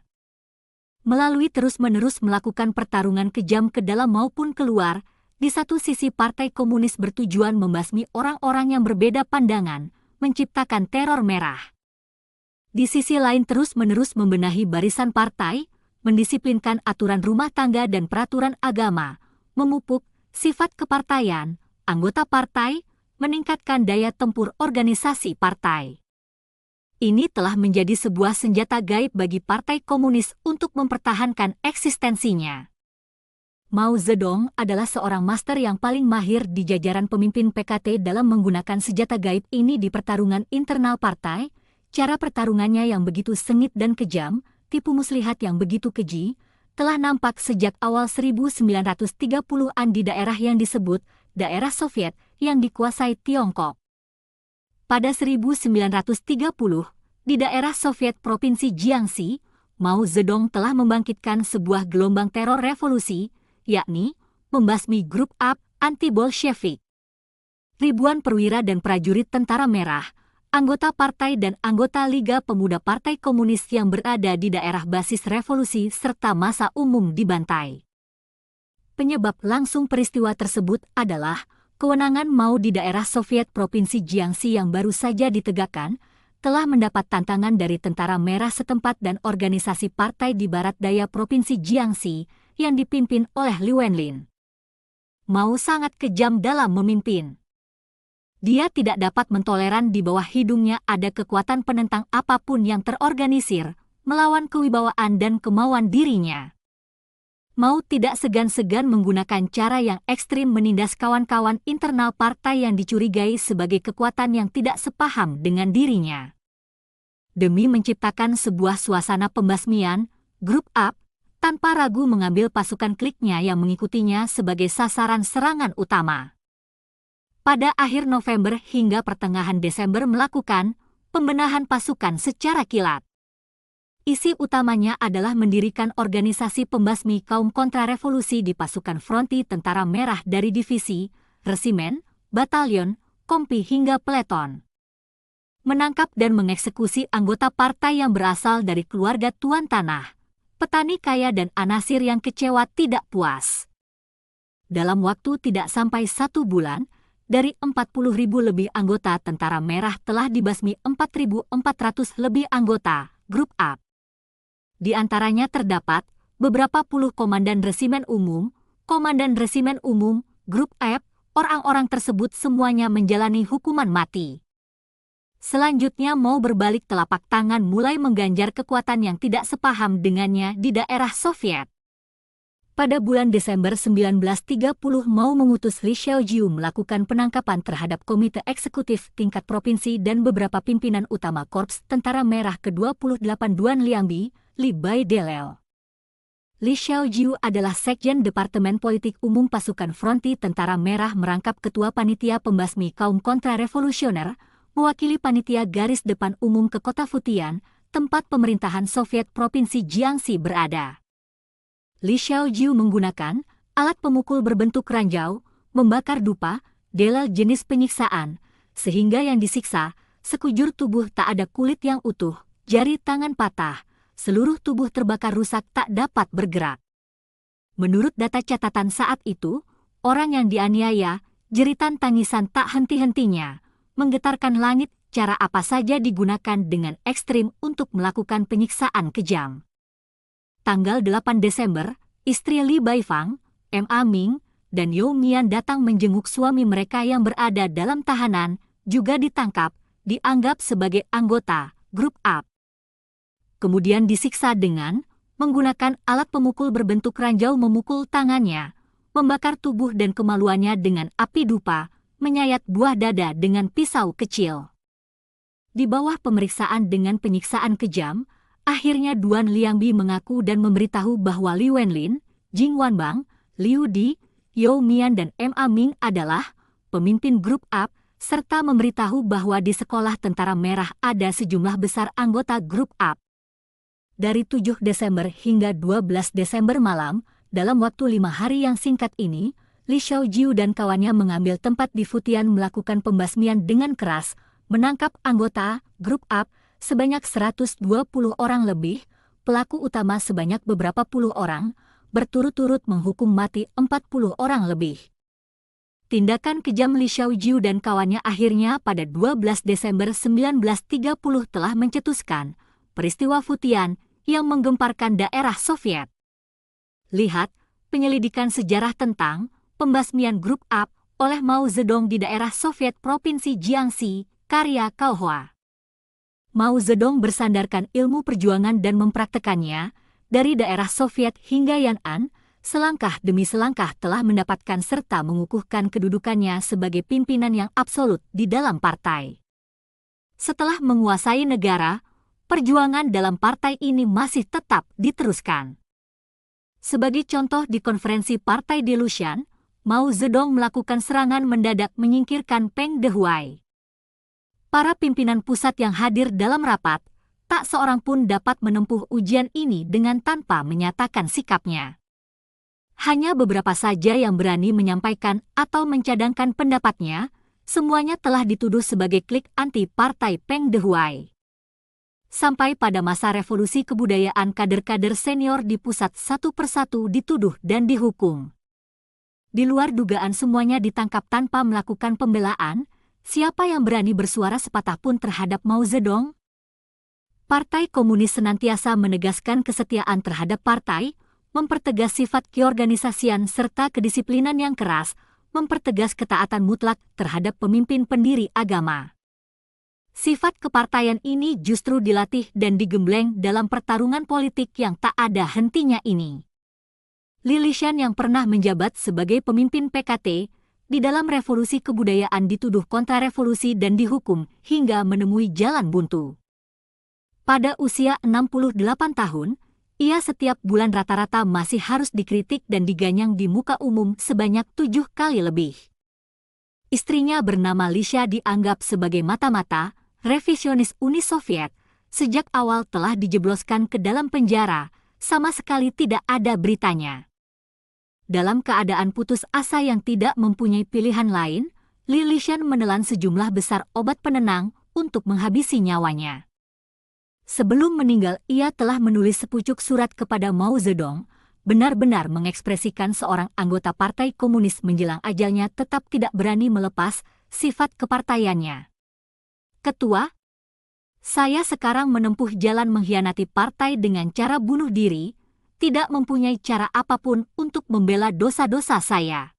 Melalui terus-menerus melakukan pertarungan kejam ke dalam maupun keluar, di satu sisi Partai Komunis bertujuan membasmi orang-orang yang berbeda pandangan, menciptakan teror merah. Di sisi lain terus-menerus membenahi barisan partai, mendisiplinkan aturan rumah tangga dan peraturan agama, memupuk sifat kepartaian, anggota partai, meningkatkan daya tempur organisasi partai. Ini telah menjadi sebuah senjata gaib bagi Partai Komunis untuk mempertahankan eksistensinya. Mao Zedong adalah seorang master yang paling mahir di jajaran pemimpin PKT dalam menggunakan senjata gaib ini di pertarungan internal partai. Cara pertarungannya yang begitu sengit dan kejam, tipu muslihat yang begitu keji, telah nampak sejak awal 1930-an di daerah yang disebut daerah Soviet yang dikuasai Tiongkok. Pada 1930, di daerah Soviet Provinsi Jiangxi, Mao Zedong telah membangkitkan sebuah gelombang teror revolusi, yakni membasmi grup up anti-Bolshevik. Ribuan perwira dan prajurit Tentara Merah, anggota partai dan anggota Liga Pemuda Partai Komunis yang berada di daerah basis revolusi serta massa umum dibantai. Penyebab langsung peristiwa tersebut adalah kewenangan Mao di daerah Soviet Provinsi Jiangxi yang baru saja ditegakkan, telah mendapat tantangan dari Tentara Merah setempat dan organisasi partai di barat daya Provinsi Jiangxi yang dipimpin oleh Li Wenlin. Mao sangat kejam dalam memimpin. Dia tidak dapat mentoleran di bawah hidungnya ada kekuatan penentang apapun yang terorganisir, melawan kewibawaan dan kemauan dirinya. Mao tidak segan-segan menggunakan cara yang ekstrim menindas kawan-kawan internal partai yang dicurigai sebagai kekuatan yang tidak sepaham dengan dirinya. Demi menciptakan sebuah suasana pembasmian, grup up, tanpa ragu mengambil pasukan kliknya yang mengikutinya sebagai sasaran serangan utama. Pada akhir November hingga pertengahan Desember melakukan pembenahan pasukan secara kilat. Isi utamanya adalah mendirikan organisasi pembasmi kaum kontrarevolusi di pasukan fronti Tentara Merah dari divisi, resimen, batalion, kompi hingga peleton. Menangkap dan mengeksekusi anggota partai yang berasal dari keluarga tuan tanah, petani kaya dan anasir yang kecewa tidak puas. Dalam waktu tidak sampai 1 bulan, dari 40.000 lebih anggota Tentara Merah telah dibasmi 4.400 lebih anggota grup up. Di antaranya terdapat beberapa puluh komandan resimen umum, grup F, orang-orang tersebut semuanya menjalani hukuman mati. Selanjutnya Mao berbalik telapak tangan mulai mengganjar kekuatan yang tidak sepaham dengannya di daerah Soviet. Pada bulan Desember 1930 Mao mengutus Li Xiaojiu melakukan penangkapan terhadap Komite Eksekutif tingkat provinsi dan beberapa pimpinan utama Korps Tentara Merah ke-28 Duan Liangbi, Li Baidelel. Li Xiaojiu adalah Sekjen Departemen Politik Umum Pasukan Fronti Tentara Merah merangkap Ketua Panitia Pembasmi Kaum Kontrarevolusioner, mewakili Panitia Garis Depan Umum ke Kota Futian, tempat pemerintahan Soviet Provinsi Jiangxi berada. Li Xiaojiu menggunakan alat pemukul berbentuk ranjau, membakar dupa, delal jenis penyiksaan, sehingga yang disiksa, sekujur tubuh tak ada kulit yang utuh, jari tangan patah, seluruh tubuh terbakar rusak tak dapat bergerak. Menurut data catatan saat itu, orang yang dianiaya, jeritan tangisan tak henti-hentinya, menggetarkan langit. Cara apa saja digunakan dengan ekstrim untuk melakukan penyiksaan kejam. Tanggal 8 Desember, istri Li Baifang, Ma Ming, dan You Mian datang menjenguk suami mereka yang berada dalam tahanan, juga ditangkap, dianggap sebagai anggota grup up. Kemudian disiksa dengan menggunakan alat pemukul berbentuk ranjau memukul tangannya, membakar tubuh dan kemaluannya dengan api dupa, menyayat buah dada dengan pisau kecil. Di bawah pemeriksaan dengan penyiksaan kejam, akhirnya Duan Liangbi mengaku dan memberitahu bahwa Li Wenlin, Jing Wanbang, Liu Di, You Mian dan Ma Ming adalah pemimpin grup up, serta memberitahu bahwa di sekolah Tentara Merah ada sejumlah besar anggota grup up. Dari 7 Desember hingga 12 Desember malam, dalam waktu 5 hari yang singkat ini, Li Xiaojiu dan kawannya mengambil tempat di Futian melakukan pembasmian dengan keras, menangkap anggota grup up sebanyak 120 orang lebih, pelaku utama sebanyak beberapa puluh orang, berturut-turut menghukum mati 40 orang lebih. Tindakan kejam Li Xiaojiu dan kawannya akhirnya pada 12 Desember 1930 telah mencetuskan peristiwa Futian yang menggemparkan daerah Soviet. Lihat penyelidikan sejarah tentang pembasmian grup up oleh Mao Zedong di daerah Soviet Provinsi Jiangxi, karya Cao Hua. Mao Zedong bersandarkan ilmu perjuangan dan mempraktekannya dari daerah Soviet hingga Yan'an, selangkah demi selangkah telah mendapatkan serta mengukuhkan kedudukannya sebagai pimpinan yang absolut di dalam partai. Setelah menguasai negara, perjuangan dalam partai ini masih tetap diteruskan. Sebagai contoh di konferensi partai di Lushan, Mao Zedong melakukan serangan mendadak menyingkirkan Peng Dehuai. Para pimpinan pusat yang hadir dalam rapat, tak seorang pun dapat menempuh ujian ini dengan tanpa menyatakan sikapnya. Hanya beberapa saja yang berani menyampaikan atau mencadangkan pendapatnya, semuanya telah dituduh sebagai klik anti partai Peng Dehuai. Sampai pada masa revolusi kebudayaan kader-kader senior di pusat satu persatu dituduh dan dihukum. Di luar dugaan semuanya ditangkap tanpa melakukan pembelaan, siapa yang berani bersuara sepatah pun terhadap Mao Zedong? Partai Komunis senantiasa menegaskan kesetiaan terhadap partai, mempertegas sifat keorganisasian serta kedisiplinan yang keras, mempertegas ketaatan mutlak terhadap pemimpin pendiri agama. Sifat kepartaian ini justru dilatih dan digembleng dalam pertarungan politik yang tak ada hentinya ini. Li Lishan yang pernah menjabat sebagai pemimpin PKT, di dalam revolusi kebudayaan dituduh kontrarevolusi dan dihukum hingga menemui jalan buntu. Pada usia 68 tahun, ia setiap bulan rata-rata masih harus dikritik dan diganyang di muka umum sebanyak 7 kali lebih. Istrinya bernama Lisha dianggap sebagai mata-mata revisionis Uni Soviet, sejak awal telah dijebloskan ke dalam penjara, sama sekali tidak ada beritanya. Dalam keadaan putus asa yang tidak mempunyai pilihan lain, Li Lishan menelan sejumlah besar obat penenang untuk menghabisi nyawanya. Sebelum meninggal, ia telah menulis sepucuk surat kepada Mao Zedong, benar-benar mengekspresikan seorang anggota Partai Komunis menjelang ajalnya tetap tidak berani melepas sifat kepartaiannya. Ketua, saya sekarang menempuh jalan mengkhianati partai dengan cara bunuh diri, tidak mempunyai cara apapun untuk membela dosa-dosa saya.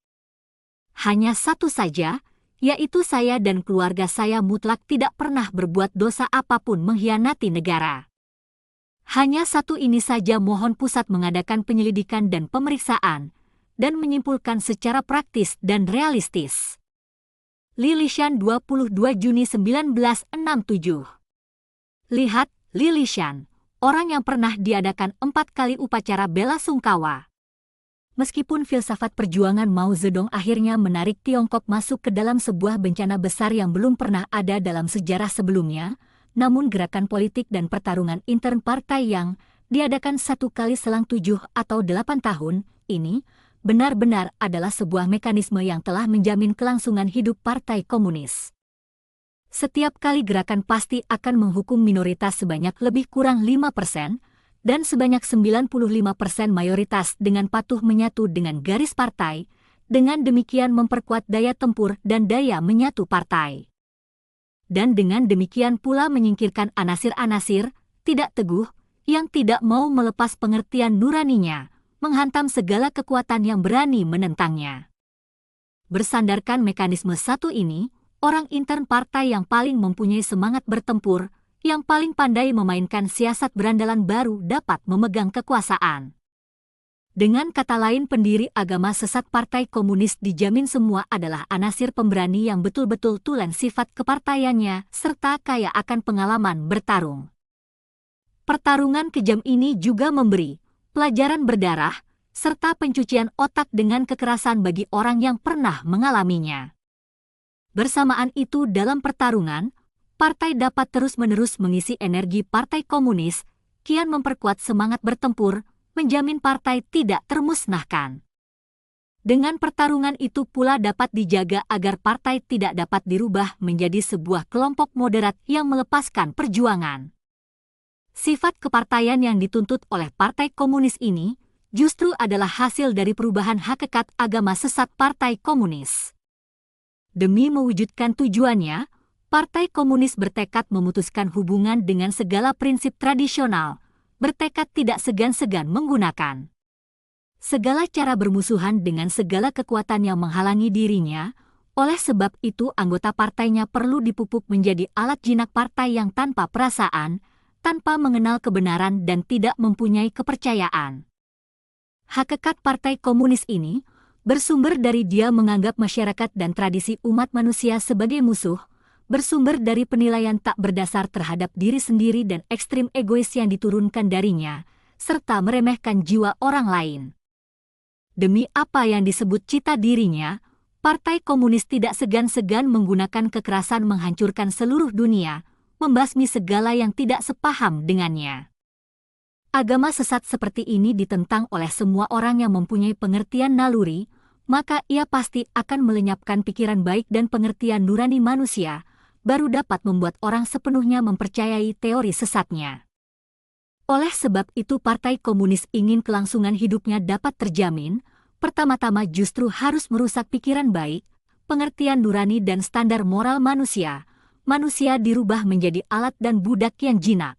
Hanya satu saja, yaitu saya dan keluarga saya mutlak tidak pernah berbuat dosa apapun mengkhianati negara. Hanya satu ini saja mohon pusat mengadakan penyelidikan dan pemeriksaan, dan menyimpulkan secara praktis dan realistis. Li Lishan 22 Juni 1967. Lihat, Li Lishan, orang yang pernah diadakan 4 kali upacara bela sungkawa. Meskipun filsafat perjuangan Mao Zedong akhirnya menarik Tiongkok masuk ke dalam sebuah bencana besar yang belum pernah ada dalam sejarah sebelumnya, namun gerakan politik dan pertarungan intern partai yang diadakan 1 kali selang 7 atau 8 tahun ini, benar-benar adalah sebuah mekanisme yang telah menjamin kelangsungan hidup Partai Komunis. Setiap kali gerakan pasti akan menghukum minoritas sebanyak lebih kurang 5%, dan sebanyak 95% mayoritas dengan patuh menyatu dengan garis partai, dengan demikian memperkuat daya tempur dan daya menyatu partai. Dan dengan demikian pula menyingkirkan anasir-anasir tidak teguh yang tidak mau melepas pengertian nuraninya, menghantam segala kekuatan yang berani menentangnya. Bersandarkan mekanisme satu ini, orang intern partai yang paling mempunyai semangat bertempur, yang paling pandai memainkan siasat berandalan baru dapat memegang kekuasaan. Dengan kata lain, pendiri agama sesat Partai Komunis dijamin semua adalah anasir pemberani yang betul-betul tulen sifat kepartaiannya serta kaya akan pengalaman bertarung. Pertarungan kejam ini juga memberi pelajaran berdarah serta pencucian otak dengan kekerasan bagi orang yang pernah mengalaminya. Bersamaan itu, dalam pertarungan, partai dapat terus-menerus mengisi energi Partai Komunis, kian memperkuat semangat bertempur, menjamin partai tidak termusnahkan. Dengan pertarungan itu pula dapat dijaga agar partai tidak dapat dirubah menjadi sebuah kelompok moderat yang melepaskan perjuangan. Sifat kepartaian yang dituntut oleh Partai Komunis ini justru adalah hasil dari perubahan hakikat agama sesat Partai Komunis. Demi mewujudkan tujuannya, Partai Komunis bertekad memutuskan hubungan dengan segala prinsip tradisional, bertekad tidak segan-segan menggunakan segala cara bermusuhan dengan segala kekuatan yang menghalangi dirinya. Oleh sebab itu anggota partainya perlu dipupuk menjadi alat jinak partai yang tanpa perasaan, tanpa mengenal kebenaran dan tidak mempunyai kepercayaan. Hakikat Partai Komunis ini bersumber dari dia menganggap masyarakat dan tradisi umat manusia sebagai musuh, bersumber dari penilaian tak berdasar terhadap diri sendiri dan ekstrim egois yang diturunkan darinya, serta meremehkan jiwa orang lain. Demi apa yang disebut cita dirinya, Partai Komunis tidak segan-segan menggunakan kekerasan menghancurkan seluruh dunia, membasmi segala yang tidak sepaham dengannya. Agama sesat seperti ini ditentang oleh semua orang yang mempunyai pengertian naluri, maka ia pasti akan melenyapkan pikiran baik dan pengertian nurani manusia, baru dapat membuat orang sepenuhnya mempercayai teori sesatnya. Oleh sebab itu Partai Komunis ingin kelangsungan hidupnya dapat terjamin, pertama-tama justru harus merusak pikiran baik, pengertian nurani dan standar moral manusia. Manusia dirubah menjadi alat dan budak yang jinak.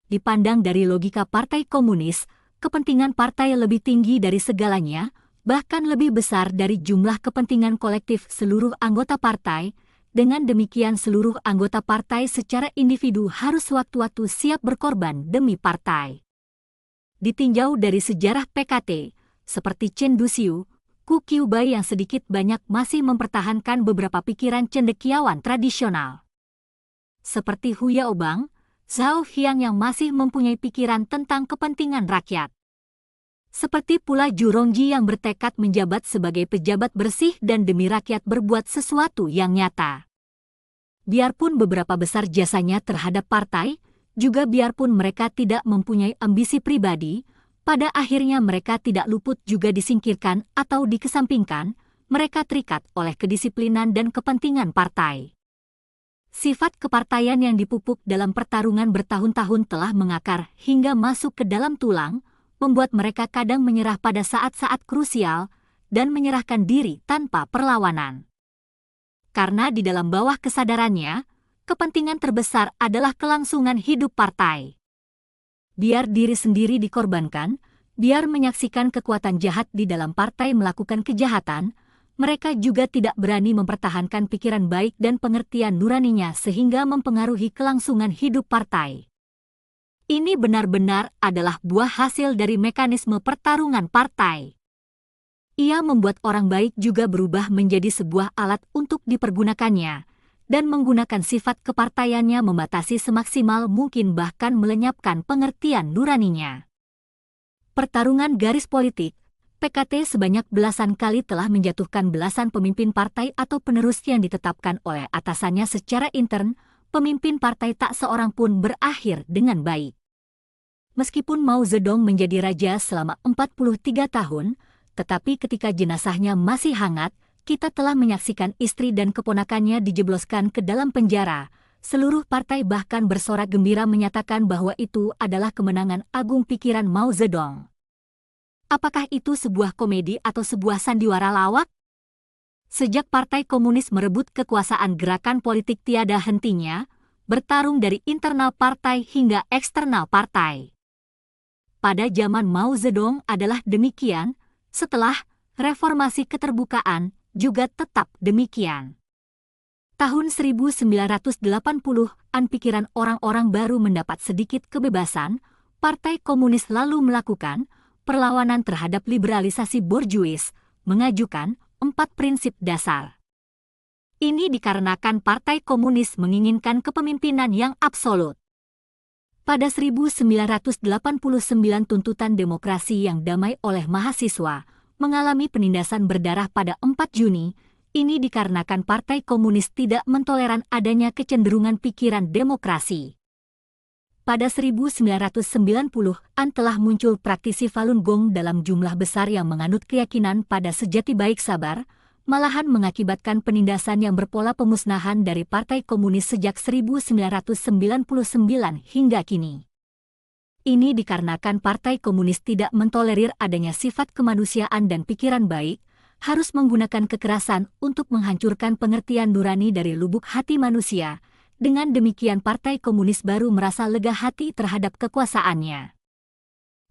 Dipandang dari logika Partai Komunis, kepentingan partai lebih tinggi dari segalanya, bahkan lebih besar dari jumlah kepentingan kolektif seluruh anggota partai. Dengan demikian seluruh anggota partai secara individu harus sewaktu-waktu siap berkorban demi partai. Ditinjau dari sejarah PKT, seperti Chen Duxiu, Ku Qiubai yang sedikit banyak masih mempertahankan beberapa pikiran cendekiawan tradisional. Seperti Hu Yaobang, Zhao Xiang yang masih mempunyai pikiran tentang kepentingan rakyat. Seperti pula Zhu Rongji yang bertekad menjabat sebagai pejabat bersih dan demi rakyat berbuat sesuatu yang nyata. Biarpun beberapa besar jasanya terhadap partai, juga biarpun mereka tidak mempunyai ambisi pribadi, pada akhirnya mereka tidak luput juga disingkirkan atau dikesampingkan, mereka terikat oleh kedisiplinan dan kepentingan partai. Sifat kepartaian yang dipupuk dalam pertarungan bertahun-tahun telah mengakar hingga masuk ke dalam tulang, membuat mereka kadang menyerah pada saat-saat krusial, dan menyerahkan diri tanpa perlawanan. Karena di dalam bawah kesadarannya, kepentingan terbesar adalah kelangsungan hidup partai. Biar diri sendiri dikorbankan, biar menyaksikan kekuatan jahat di dalam partai melakukan kejahatan, mereka juga tidak berani mempertahankan pikiran baik dan pengertian nuraninya sehingga mempengaruhi kelangsungan hidup partai. Ini benar-benar adalah buah hasil dari mekanisme pertarungan partai. Ia membuat orang baik juga berubah menjadi sebuah alat untuk dipergunakannya, dan menggunakan sifat kepartaiannya membatasi semaksimal mungkin bahkan melenyapkan pengertian nuraninya. Pertarungan garis politik, PKT sebanyak belasan kali telah menjatuhkan belasan pemimpin partai atau penerus yang ditetapkan oleh atasannya secara intern, pemimpin partai tak seorang pun berakhir dengan baik. Meskipun Mao Zedong menjadi raja selama 43 tahun, tetapi ketika jenazahnya masih hangat, kita telah menyaksikan istri dan keponakannya dijebloskan ke dalam penjara. Seluruh partai bahkan bersorak gembira menyatakan bahwa itu adalah kemenangan agung pikiran Mao Zedong. Apakah itu sebuah komedi atau sebuah sandiwara lawak? Sejak Partai Komunis merebut kekuasaan, gerakan politik tiada hentinya, bertarung dari internal partai hingga eksternal partai. Pada zaman Mao Zedong adalah demikian, setelah reformasi keterbukaan, juga tetap demikian. Tahun 1980-an pikiran orang-orang baru mendapat sedikit kebebasan, Partai Komunis lalu melakukan perlawanan terhadap liberalisasi borjuis, mengajukan 4 prinsip dasar. Ini dikarenakan Partai Komunis menginginkan kepemimpinan yang absolut. Pada 1989 tuntutan demokrasi yang damai oleh mahasiswa mengalami penindasan berdarah pada 4 Juni, ini dikarenakan Partai Komunis tidak mentoleran adanya kecenderungan pikiran demokrasi. Pada 1990-an telah muncul praktisi Falun Gong dalam jumlah besar yang menganut keyakinan pada sejati baik sabar, malahan mengakibatkan penindasan yang berpola pemusnahan dari Partai Komunis sejak 1999 hingga kini. Ini dikarenakan Partai Komunis tidak mentolerir adanya sifat kemanusiaan dan pikiran baik, harus menggunakan kekerasan untuk menghancurkan pengertian nurani dari lubuk hati manusia. Dengan demikian Partai Komunis baru merasa lega hati terhadap kekuasaannya.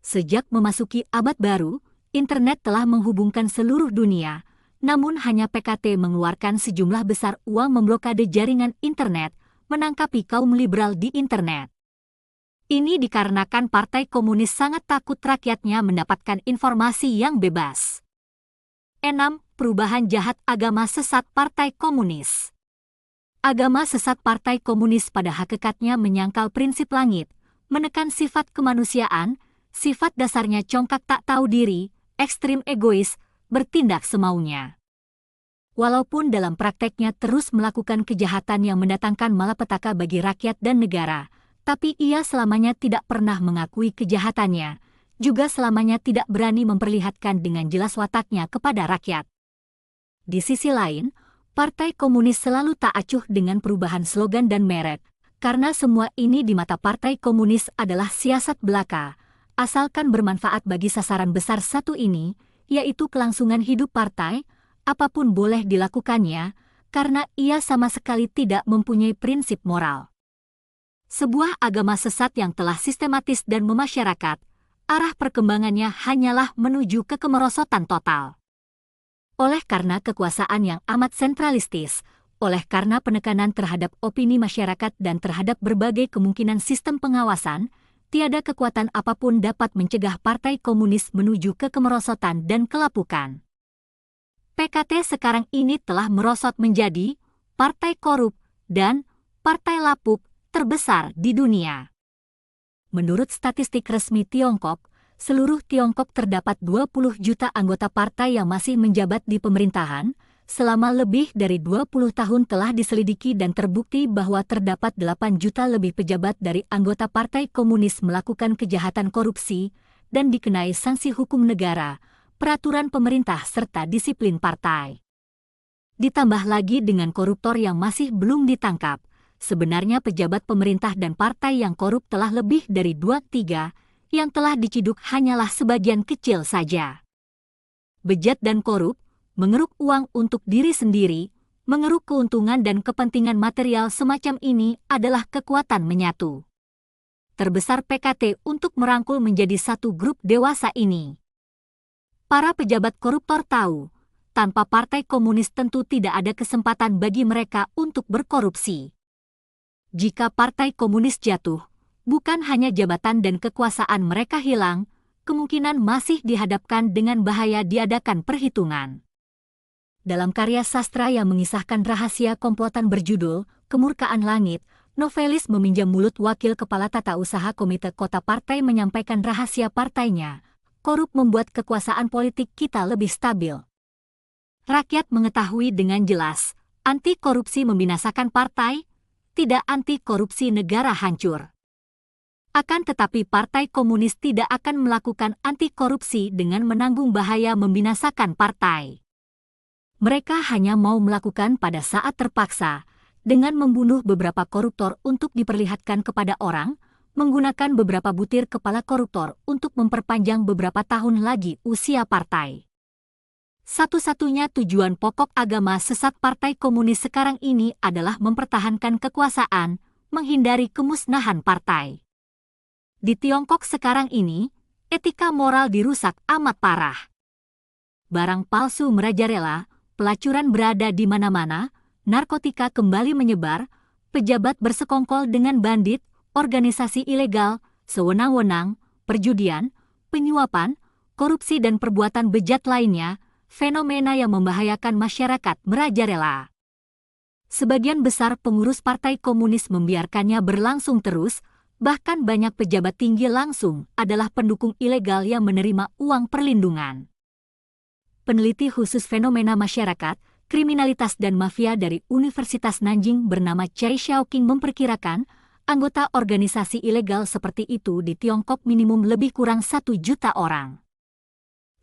Sejak memasuki abad baru, internet telah menghubungkan seluruh dunia, namun hanya PKT mengeluarkan sejumlah besar uang memblokade jaringan internet, menangkapi kaum liberal di internet. Ini dikarenakan Partai Komunis sangat takut rakyatnya mendapatkan informasi yang bebas. 6. Perubahan jahat agama sesat Partai Komunis. Agama sesat Partai Komunis pada hakikatnya menyangkal prinsip langit, menekan sifat kemanusiaan, sifat dasarnya congkak tak tahu diri, ekstrim egois, bertindak semaunya. Walaupun dalam prakteknya terus melakukan kejahatan yang mendatangkan malapetaka bagi rakyat dan negara, tapi ia selamanya tidak pernah mengakui kejahatannya, juga selamanya tidak berani memperlihatkan dengan jelas wataknya kepada rakyat. Di sisi lain, Partai Komunis selalu tak acuh dengan perubahan slogan dan merek, karena semua ini di mata Partai Komunis adalah siasat belaka, asalkan bermanfaat bagi sasaran besar satu ini, yaitu kelangsungan hidup partai, apapun boleh dilakukannya, karena ia sama sekali tidak mempunyai prinsip moral. Sebuah agama sesat yang telah sistematis dan memasyarakat, arah perkembangannya hanyalah menuju ke kemerosotan total. Oleh karena kekuasaan yang amat sentralistis, oleh karena penekanan terhadap opini masyarakat dan terhadap berbagai kemungkinan sistem pengawasan, tiada kekuatan apapun dapat mencegah Partai Komunis menuju ke kemerosotan dan kelapukan. PKT sekarang ini telah merosot menjadi partai korup dan partai lapuk terbesar di dunia. Menurut statistik resmi Tiongkok, seluruh Tiongkok terdapat 20 juta anggota partai yang masih menjabat di pemerintahan. Selama lebih dari 20 tahun telah diselidiki dan terbukti bahwa terdapat 8 juta lebih pejabat dari anggota Partai Komunis melakukan kejahatan korupsi dan dikenai sanksi hukum negara, peraturan pemerintah serta disiplin partai. Ditambah lagi dengan koruptor yang masih belum ditangkap, sebenarnya pejabat pemerintah dan partai yang korup telah lebih dari 2/3, yang telah diciduk hanyalah sebagian kecil saja. Bejat dan korup, mengeruk uang untuk diri sendiri, mengeruk keuntungan dan kepentingan material semacam ini adalah kekuatan menyatu terbesar PKT untuk merangkul menjadi satu grup dewasa ini. Para pejabat koruptor tahu, tanpa Partai Komunis tentu tidak ada kesempatan bagi mereka untuk berkorupsi. Jika Partai Komunis jatuh, bukan hanya jabatan dan kekuasaan mereka hilang, kemungkinan masih dihadapkan dengan bahaya diadakan perhitungan. Dalam karya sastra yang mengisahkan rahasia komplotan berjudul Kemurkaan Langit, novelis meminjam mulut wakil kepala tata usaha komite kota partai menyampaikan rahasia partainya. Korup membuat kekuasaan politik kita lebih stabil. Rakyat mengetahui dengan jelas, anti korupsi membinasakan partai, tidak anti korupsi negara hancur. Akan tetapi Partai Komunis tidak akan melakukan anti korupsi dengan menanggung bahaya membinasakan partai. Mereka hanya mau melakukan pada saat terpaksa, dengan membunuh beberapa koruptor untuk diperlihatkan kepada orang, menggunakan beberapa butir kepala koruptor untuk memperpanjang beberapa tahun lagi usia partai. Satu-satunya tujuan pokok agama sesat Partai Komunis sekarang ini adalah mempertahankan kekuasaan, menghindari kemusnahan partai. Di Tiongkok sekarang ini, etika moral dirusak amat parah. Barang palsu merajalela, pelacuran berada di mana-mana, narkotika kembali menyebar, pejabat bersekongkol dengan bandit, organisasi ilegal, sewenang-wenang, perjudian, penyuapan, korupsi dan perbuatan bejat lainnya, fenomena yang membahayakan masyarakat merajalela. Sebagian besar pengurus Partai Komunis membiarkannya berlangsung terus, bahkan banyak pejabat tinggi langsung adalah pendukung ilegal yang menerima uang perlindungan. Peneliti khusus fenomena masyarakat, kriminalitas dan mafia dari Universitas Nanjing bernama Chai Xiaoqing memperkirakan, anggota organisasi ilegal seperti itu di Tiongkok minimum lebih kurang 1 juta orang.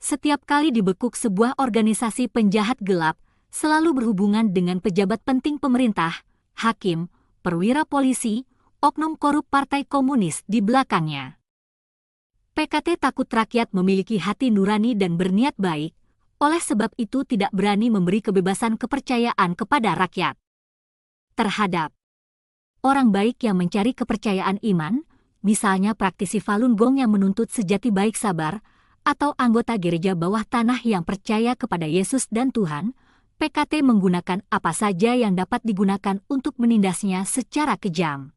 Setiap kali dibekuk sebuah organisasi penjahat gelap, selalu berhubungan dengan pejabat penting pemerintah, hakim, perwira polisi, oknum korup Partai Komunis di belakangnya. PKT takut rakyat memiliki hati nurani dan berniat baik, oleh sebab itu tidak berani memberi kebebasan kepercayaan kepada rakyat terhadap orang baik yang mencari kepercayaan iman, misalnya praktisi Falun Gong yang menuntut sejati baik sabar, atau anggota gereja bawah tanah yang percaya kepada Yesus dan Tuhan. PKT menggunakan apa saja yang dapat digunakan untuk menindasnya secara kejam.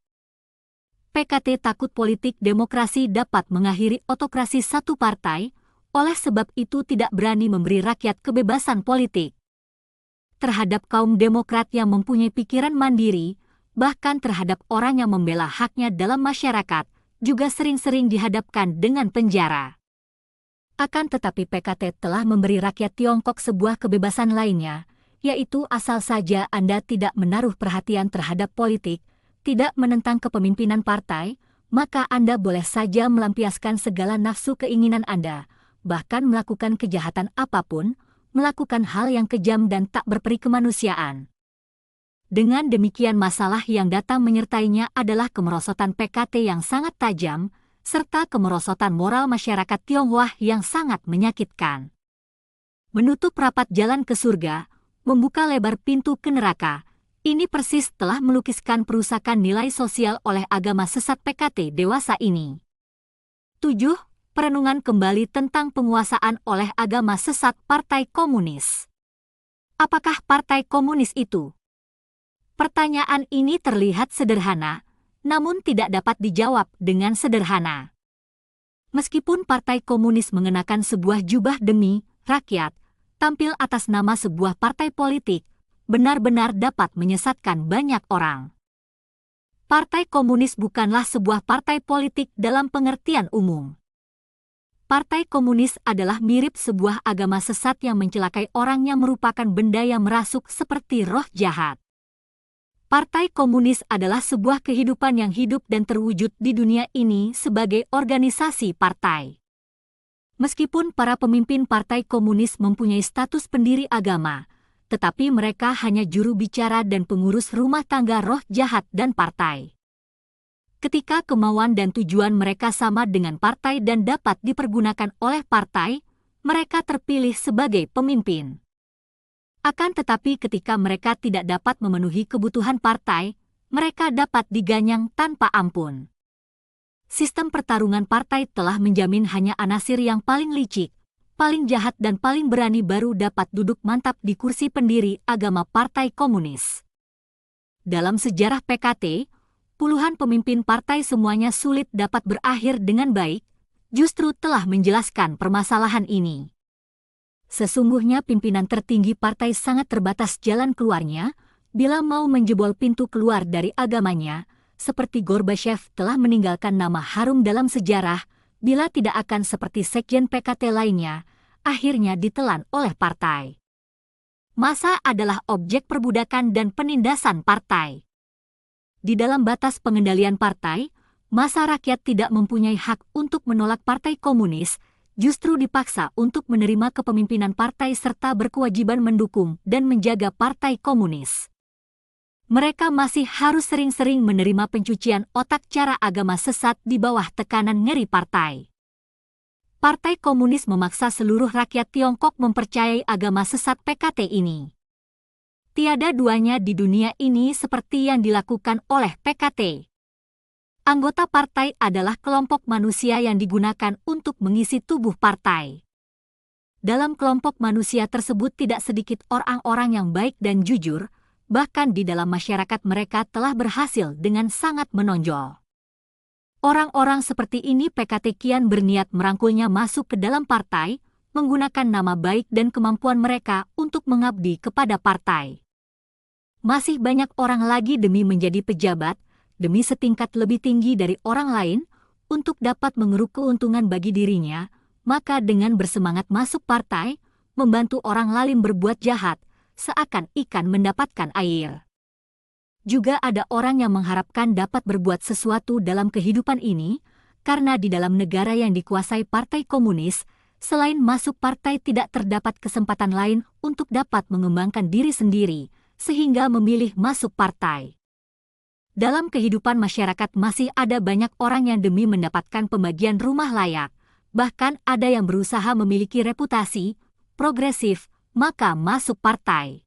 PKT takut politik demokrasi dapat mengakhiri otokrasi satu partai, oleh sebab itu tidak berani memberi rakyat kebebasan politik. Terhadap kaum demokrat yang mempunyai pikiran mandiri, bahkan terhadap orang yang membela haknya dalam masyarakat, juga sering-sering dihadapkan dengan penjara. Akan tetapi PKT telah memberi rakyat Tiongkok sebuah kebebasan lainnya, yaitu asal saja Anda tidak menaruh perhatian terhadap politik, tidak menentang kepemimpinan partai, maka Anda boleh saja melampiaskan segala nafsu keinginan Anda, bahkan melakukan kejahatan apapun, melakukan hal yang kejam dan tak berperi kemanusiaan. Dengan demikian masalah yang datang menyertainya adalah kemerosotan PKT yang sangat tajam, serta kemerosotan moral masyarakat Tionghoa yang sangat menyakitkan. Menutup rapat jalan ke surga, membuka lebar pintu ke neraka, ini persis telah melukiskan perusakan nilai sosial oleh agama sesat PKT dewasa ini. 7. Perenungan kembali tentang penguasaan oleh agama sesat Partai Komunis. Apakah Partai Komunis itu? Pertanyaan ini terlihat sederhana, namun tidak dapat dijawab dengan sederhana. Meskipun Partai Komunis mengenakan sebuah jubah demi rakyat, tampil atas nama sebuah partai politik, benar-benar dapat menyesatkan banyak orang. Partai Komunis bukanlah sebuah partai politik dalam pengertian umum. Partai Komunis adalah mirip sebuah agama sesat yang mencelakai orang yang merupakan benda yang merasuk seperti roh jahat. Partai Komunis adalah sebuah kehidupan yang hidup dan terwujud di dunia ini sebagai organisasi partai. Meskipun para pemimpin Partai Komunis mempunyai status pendiri agama, tetapi mereka hanya juru bicara dan pengurus rumah tangga roh jahat dan partai. Ketika kemauan dan tujuan mereka sama dengan partai dan dapat dipergunakan oleh partai, mereka terpilih sebagai pemimpin. Akan tetapi ketika mereka tidak dapat memenuhi kebutuhan partai, mereka dapat diganyang tanpa ampun. Sistem pertarungan partai telah menjamin hanya anasir yang paling licik, paling jahat dan paling berani baru dapat duduk mantap di kursi pendiri agama Partai Komunis. Dalam sejarah PKT, puluhan pemimpin partai semuanya sulit dapat berakhir dengan baik, justru telah menjelaskan permasalahan ini. Sesungguhnya pimpinan tertinggi partai sangat terbatas jalan keluarnya bila mau menjebol pintu keluar dari agamanya, seperti Gorbachev telah meninggalkan nama harum dalam sejarah, bila tidak akan seperti sekjen PKT lainnya, akhirnya ditelan oleh partai. Massa adalah objek perbudakan dan penindasan partai. Di dalam batas pengendalian partai, massa rakyat tidak mempunyai hak untuk menolak Partai Komunis, justru dipaksa untuk menerima kepemimpinan partai serta berkewajiban mendukung dan menjaga Partai Komunis. Mereka masih harus sering-sering menerima pencucian otak cara agama sesat di bawah tekanan ngeri partai. Partai Komunis memaksa seluruh rakyat Tiongkok mempercayai agama sesat PKT ini. Tiada duanya di dunia ini seperti yang dilakukan oleh PKT. Anggota partai adalah kelompok manusia yang digunakan untuk mengisi tubuh partai. Dalam kelompok manusia tersebut tidak sedikit orang-orang yang baik dan jujur, bahkan di dalam masyarakat mereka telah berhasil dengan sangat menonjol. Orang-orang seperti ini PKT kian berniat merangkulnya masuk ke dalam partai, menggunakan nama baik dan kemampuan mereka untuk mengabdi kepada partai. Masih banyak orang lagi demi menjadi pejabat, demi setingkat lebih tinggi dari orang lain, untuk dapat mengeruk keuntungan bagi dirinya, maka dengan bersemangat masuk partai, membantu orang lain berbuat jahat, seakan ikan mendapatkan air. Juga ada orang yang mengharapkan dapat berbuat sesuatu dalam kehidupan ini, karena di dalam negara yang dikuasai Partai Komunis, selain masuk partai tidak terdapat kesempatan lain untuk dapat mengembangkan diri sendiri, sehingga memilih masuk partai. Dalam kehidupan masyarakat masih ada banyak orang yang demi mendapatkan pembagian rumah layak, Bahkan ada yang berusaha memiliki reputasi progresif, maka masuk partai.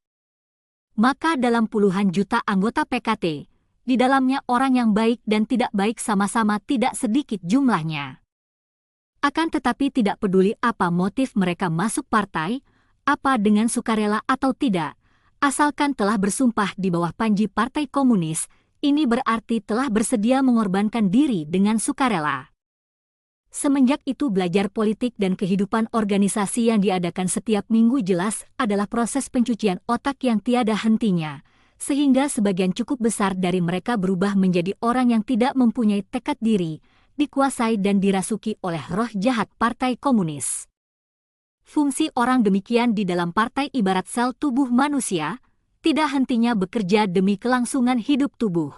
Maka dalam puluhan juta anggota PKT, di dalamnya orang yang baik dan tidak baik sama-sama tidak sedikit jumlahnya. Akan tetapi tidak peduli apa motif mereka masuk partai, apa dengan sukarela atau tidak, asalkan telah bersumpah di bawah panji Partai Komunis, ini berarti telah bersedia mengorbankan diri dengan sukarela. Semenjak itu belajar politik dan kehidupan organisasi yang diadakan setiap minggu jelas adalah proses pencucian otak yang tiada hentinya, sehingga sebagian cukup besar dari mereka berubah menjadi orang yang tidak mempunyai tekad diri, dikuasai dan dirasuki oleh roh jahat Partai Komunis. Fungsi orang demikian di dalam partai ibarat sel tubuh manusia, tidak hentinya bekerja demi kelangsungan hidup tubuh.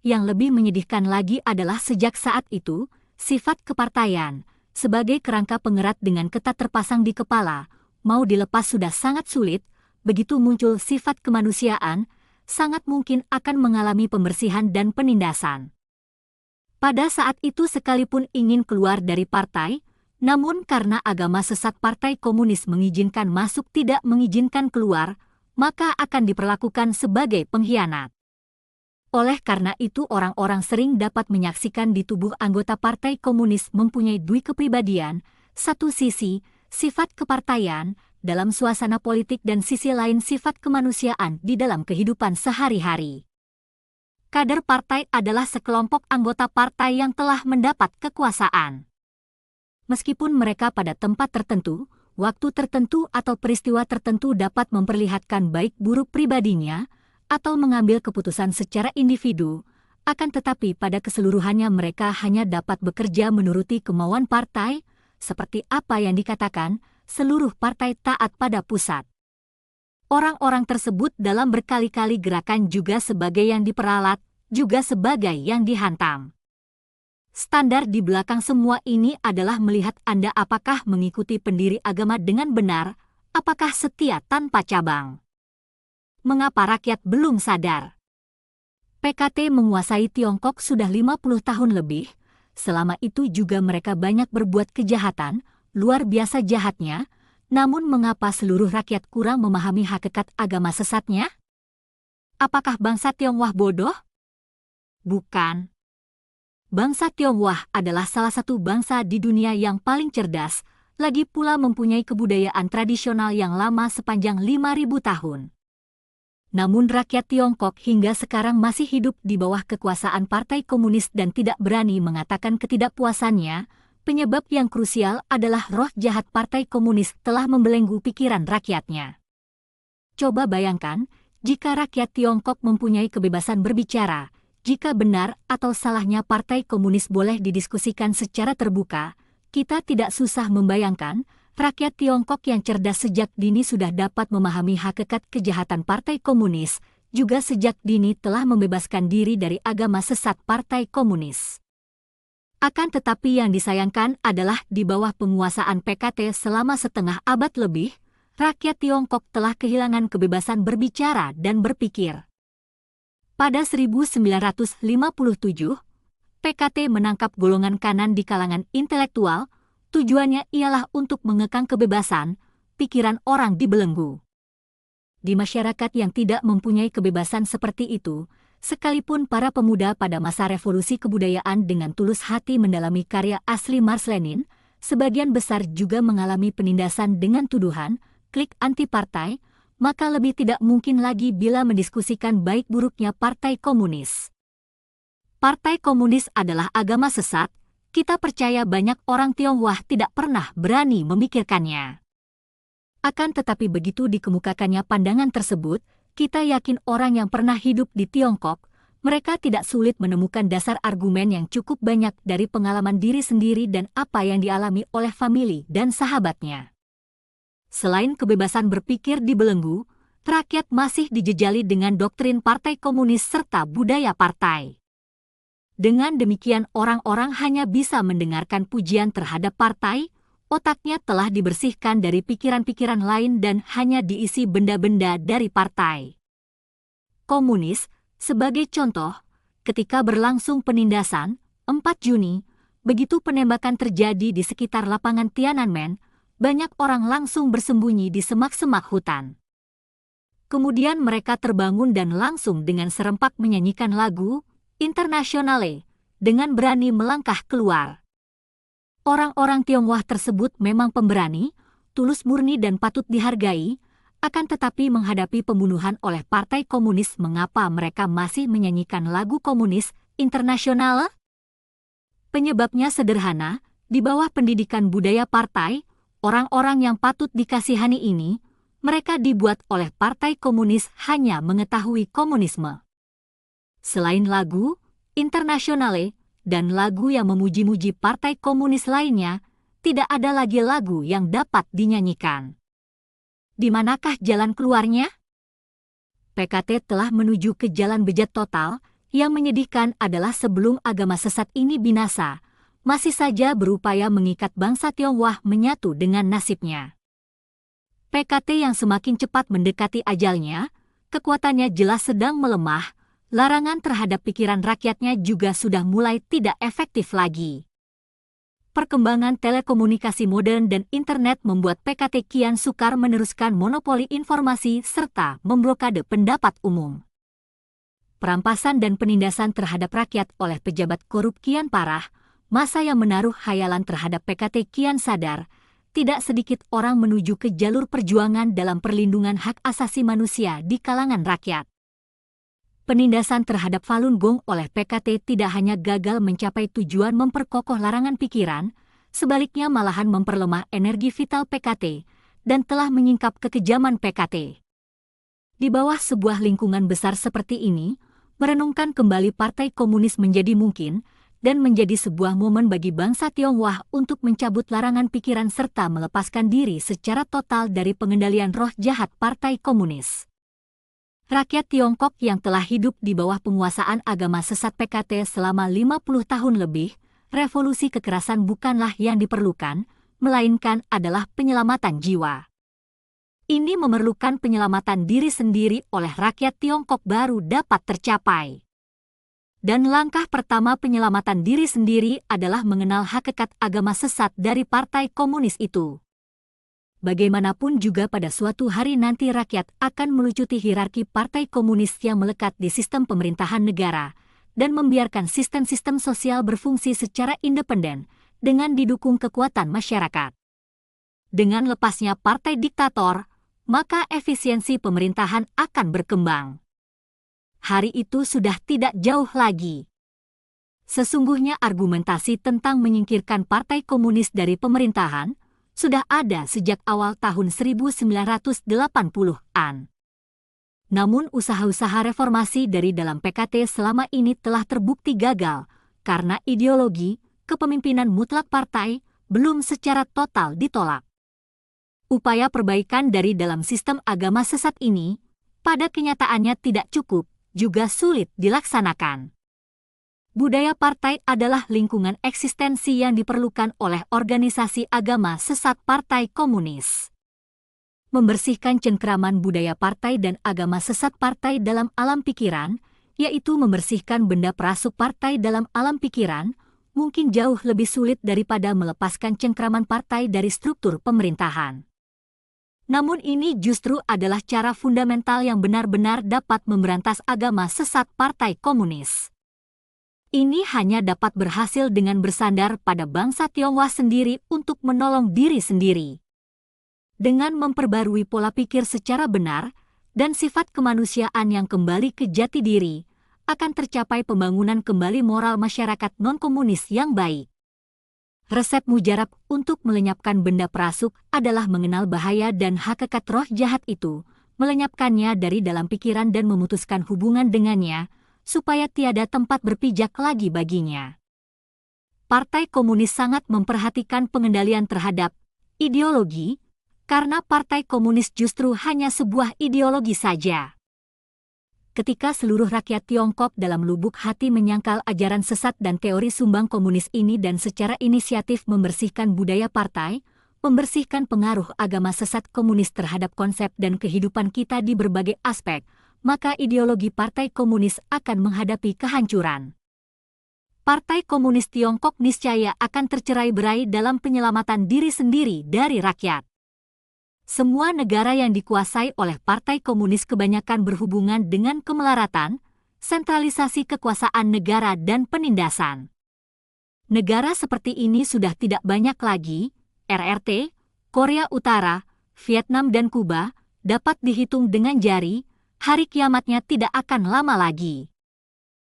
Yang lebih menyedihkan lagi adalah sejak saat itu, sifat kepartaian, sebagai kerangka pengerat dengan ketat terpasang di kepala, mau dilepas sudah sangat sulit, begitu muncul sifat kemanusiaan, sangat mungkin akan mengalami pembersihan dan penindasan. Pada saat itu sekalipun ingin keluar dari partai, namun karena agama sesat Partai Komunis mengizinkan masuk tidak mengizinkan keluar, maka akan diperlakukan sebagai pengkhianat. Oleh karena itu orang-orang sering dapat menyaksikan di tubuh anggota Partai Komunis mempunyai dua kepribadian, satu sisi, sifat kepartaian, dalam suasana politik dan sisi lain sifat kemanusiaan di dalam kehidupan sehari-hari. Kader partai adalah sekelompok anggota partai yang telah mendapat kekuasaan. Meskipun mereka pada tempat tertentu, waktu tertentu atau peristiwa tertentu dapat memperlihatkan baik buruk pribadinya, atau mengambil keputusan secara individu, akan tetapi pada keseluruhannya mereka hanya dapat bekerja menuruti kemauan partai, seperti apa yang dikatakan, seluruh partai taat pada pusat. Orang-orang tersebut dalam berkali-kali gerakan juga sebagai yang diperalat, juga sebagai yang dihantam. Standar di belakang semua ini adalah melihat Anda apakah mengikuti pendiri agama dengan benar, apakah setia tanpa cabang. Mengapa rakyat belum sadar? PKT menguasai Tiongkok sudah 50 tahun lebih, selama itu juga mereka banyak berbuat kejahatan, luar biasa jahatnya, namun mengapa seluruh rakyat kurang memahami hakikat agama sesatnya? Apakah bangsa Tionghoa bodoh? Bukan. Bangsa Tionghoa adalah salah satu bangsa di dunia yang paling cerdas, lagi pula mempunyai kebudayaan tradisional yang lama sepanjang 5.000 tahun. Namun rakyat Tiongkok hingga sekarang masih hidup di bawah kekuasaan Partai Komunis dan tidak berani mengatakan ketidakpuasannya. Penyebab yang krusial adalah roh jahat Partai Komunis telah membelenggu pikiran rakyatnya. Coba bayangkan, jika rakyat Tiongkok mempunyai kebebasan berbicara, jika benar atau salahnya Partai Komunis boleh didiskusikan secara terbuka, kita tidak susah membayangkan, rakyat Tiongkok yang cerdas sejak dini sudah dapat memahami hakikat kejahatan Partai Komunis, juga sejak dini telah membebaskan diri dari agama sesat Partai Komunis. Akan tetapi yang disayangkan adalah di bawah penguasaan PKT selama setengah abad lebih, rakyat Tiongkok telah kehilangan kebebasan berbicara dan berpikir. Pada 1957, PKT menangkap golongan kanan di kalangan intelektual. Tujuannya ialah untuk mengekang kebebasan, pikiran orang dibelenggu. Di masyarakat yang tidak mempunyai kebebasan seperti itu, sekalipun para pemuda pada masa revolusi kebudayaan dengan tulus hati mendalami karya asli Marx Lenin, sebagian besar juga mengalami penindasan dengan tuduhan, klik anti-partai, maka lebih tidak mungkin lagi bila mendiskusikan baik buruknya Partai Komunis. Partai Komunis adalah agama sesat. Kita percaya banyak orang Tionghoa tidak pernah berani memikirkannya. Akan tetapi begitu dikemukakannya pandangan tersebut, kita yakin orang yang pernah hidup di Tiongkok, mereka tidak sulit menemukan dasar argumen yang cukup banyak dari pengalaman diri sendiri dan apa yang dialami oleh famili dan sahabatnya. Selain kebebasan berpikir dibelenggu, rakyat masih dijejali dengan doktrin Partai Komunis serta budaya partai. Dengan demikian orang-orang hanya bisa mendengarkan pujian terhadap partai, otaknya telah dibersihkan dari pikiran-pikiran lain dan hanya diisi benda-benda dari partai. Komunis, sebagai contoh, ketika berlangsung penindasan, 4 Juni, Begitu penembakan terjadi di sekitar lapangan Tiananmen, banyak orang langsung bersembunyi di semak-semak hutan. Kemudian mereka terbangun dan langsung dengan serempak menyanyikan lagu Internationale dengan berani melangkah keluar. Orang-orang Tionghoa tersebut memang pemberani, tulus murni dan patut dihargai, akan tetapi menghadapi pembunuhan oleh Partai Komunis, mengapa mereka masih menyanyikan lagu komunis Internationale? Penyebabnya sederhana, di bawah pendidikan budaya partai, orang-orang yang patut dikasihani ini, mereka dibuat oleh Partai Komunis hanya mengetahui komunisme. Selain lagu Internationale dan lagu yang memuji-muji Partai Komunis lainnya, tidak ada lagi lagu yang dapat dinyanyikan. Di manakah jalan keluarnya? PKT telah menuju ke jalan bejat total. Yang menyedihkan adalah sebelum agama sesat ini binasa, masih saja berupaya mengikat bangsa Tionghoa menyatu dengan nasibnya. PKT yang semakin cepat mendekati ajalnya, kekuatannya jelas sedang melemah, larangan terhadap pikiran rakyatnya juga sudah mulai tidak efektif lagi. Perkembangan telekomunikasi modern dan internet membuat PKT kian sukar meneruskan monopoli informasi serta memblokade pendapat umum. Perampasan dan penindasan terhadap rakyat oleh pejabat korup kian parah, masa yang menaruh khayalan terhadap PKT kian sadar, tidak sedikit orang menuju ke jalur perjuangan dalam perlindungan hak asasi manusia di kalangan rakyat. Penindasan terhadap Falun Gong oleh PKT tidak hanya gagal mencapai tujuan memperkokoh larangan pikiran, sebaliknya malahan memperlemah energi vital PKT dan telah menyingkap kekejaman PKT. Di bawah sebuah lingkungan besar seperti ini, merenungkan kembali Partai Komunis menjadi mungkin dan menjadi sebuah momen bagi bangsa Tionghoa untuk mencabut larangan pikiran serta melepaskan diri secara total dari pengendalian roh jahat Partai Komunis. Rakyat Tiongkok yang telah hidup di bawah penguasaan agama sesat PKT selama 50 tahun lebih, revolusi kekerasan bukanlah yang diperlukan, melainkan adalah penyelamatan jiwa. Ini memerlukan penyelamatan diri sendiri oleh rakyat Tiongkok baru dapat tercapai. Dan langkah pertama penyelamatan diri sendiri adalah mengenal hakikat agama sesat dari Partai Komunis itu. Bagaimanapun juga pada suatu hari nanti rakyat akan melucuti hierarki Partai Komunis yang melekat di sistem pemerintahan negara dan membiarkan sistem-sistem sosial berfungsi secara independen dengan didukung kekuatan masyarakat. Dengan lepasnya partai diktator, maka efisiensi pemerintahan akan berkembang. Hari itu sudah tidak jauh lagi. Sesungguhnya argumentasi tentang menyingkirkan Partai Komunis dari pemerintahan sudah ada sejak awal tahun 1980-an. Namun usaha-usaha reformasi dari dalam PKT selama ini telah terbukti gagal karena ideologi kepemimpinan mutlak partai belum secara total ditolak. Upaya perbaikan dari dalam sistem agama sesat ini, pada kenyataannya tidak cukup, juga sulit dilaksanakan. Budaya partai adalah lingkungan eksistensi yang diperlukan oleh organisasi agama sesat Partai Komunis. Membersihkan cengkeraman budaya partai dan agama sesat partai dalam alam pikiran, yaitu membersihkan benda perasuk partai dalam alam pikiran, mungkin jauh lebih sulit daripada melepaskan cengkeraman partai dari struktur pemerintahan. Namun ini justru adalah cara fundamental yang benar-benar dapat memberantas agama sesat Partai Komunis. Ini hanya dapat berhasil dengan bersandar pada bangsa Tionghoa sendiri untuk menolong diri sendiri. Dengan memperbarui pola pikir secara benar dan sifat kemanusiaan yang kembali ke jati diri, akan tercapai pembangunan kembali moral masyarakat non-komunis yang baik. Resep mujarab untuk melenyapkan benda perasuk adalah mengenal bahaya dan hakikat roh jahat itu, melenyapkannya dari dalam pikiran dan memutuskan hubungan dengannya, supaya tiada tempat berpijak lagi baginya. Partai Komunis sangat memperhatikan pengendalian terhadap ideologi, karena Partai Komunis justru hanya sebuah ideologi saja. Ketika seluruh rakyat Tiongkok dalam lubuk hati menyangkal ajaran sesat dan teori sumbang komunis ini dan secara inisiatif membersihkan budaya partai, membersihkan pengaruh agama sesat komunis terhadap konsep dan kehidupan kita di berbagai aspek, maka ideologi Partai Komunis akan menghadapi kehancuran. Partai Komunis Tiongkok niscaya akan tercerai-berai dalam penyelamatan diri sendiri dari rakyat. Semua negara yang dikuasai oleh Partai Komunis kebanyakan berhubungan dengan kemelaratan, sentralisasi kekuasaan negara dan penindasan. Negara seperti ini sudah tidak banyak lagi. RRT, Korea Utara, Vietnam dan Kuba dapat dihitung dengan jari. Hari kiamatnya tidak akan lama lagi.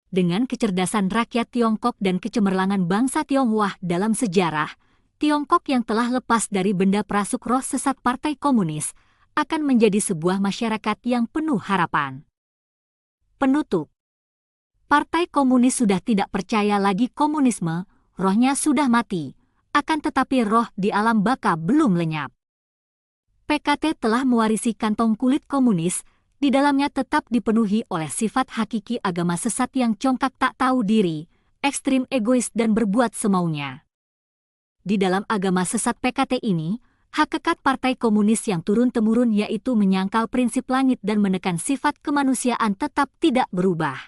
Dengan kecerdasan rakyat Tiongkok dan kecemerlangan bangsa Tionghoa dalam sejarah, Tiongkok yang telah lepas dari benda perasuk roh sesat Partai Komunis akan menjadi sebuah masyarakat yang penuh harapan. Penutup. Partai Komunis sudah tidak percaya lagi komunisme, rohnya sudah mati, akan tetapi roh di alam baka belum lenyap. PKT telah mewarisi kantong kulit komunis, di dalamnya tetap dipenuhi oleh sifat hakiki agama sesat yang congkak tak tahu diri, ekstrim egois dan berbuat semaunya. Di dalam agama sesat PKT ini, hakikat Partai Komunis yang turun-temurun yaitu menyangkal prinsip langit dan menekan sifat kemanusiaan tetap tidak berubah.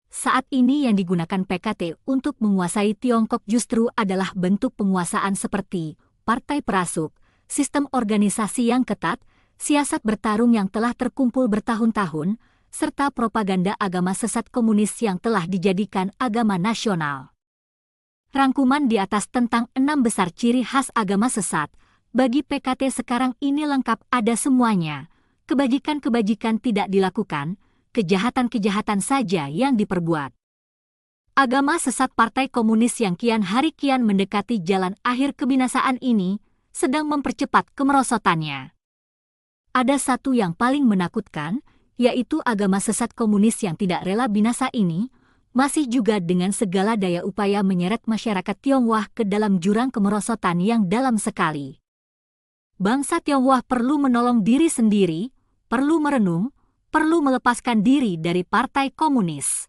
Saat ini yang digunakan PKT untuk menguasai Tiongkok justru adalah bentuk penguasaan seperti partai perasuk, sistem organisasi yang ketat, siasat bertarung yang telah terkumpul bertahun-tahun, serta propaganda agama sesat komunis yang telah dijadikan agama nasional. Rangkuman di atas tentang 6 besar ciri khas agama sesat, bagi PKT sekarang ini lengkap ada semuanya. Kebajikan-kebajikan tidak dilakukan, kejahatan-kejahatan saja yang diperbuat. Agama sesat Partai Komunis yang kian hari kian mendekati jalan akhir kebinasaan ini, sedang mempercepat kemerosotannya. Ada satu yang paling menakutkan, yaitu agama sesat komunis yang tidak rela binasa ini, masih juga dengan segala daya upaya menyeret masyarakat Tionghoa ke dalam jurang kemerosotan yang dalam sekali. Bangsa Tionghoa perlu menolong diri sendiri, perlu merenung, perlu melepaskan diri dari Partai Komunis.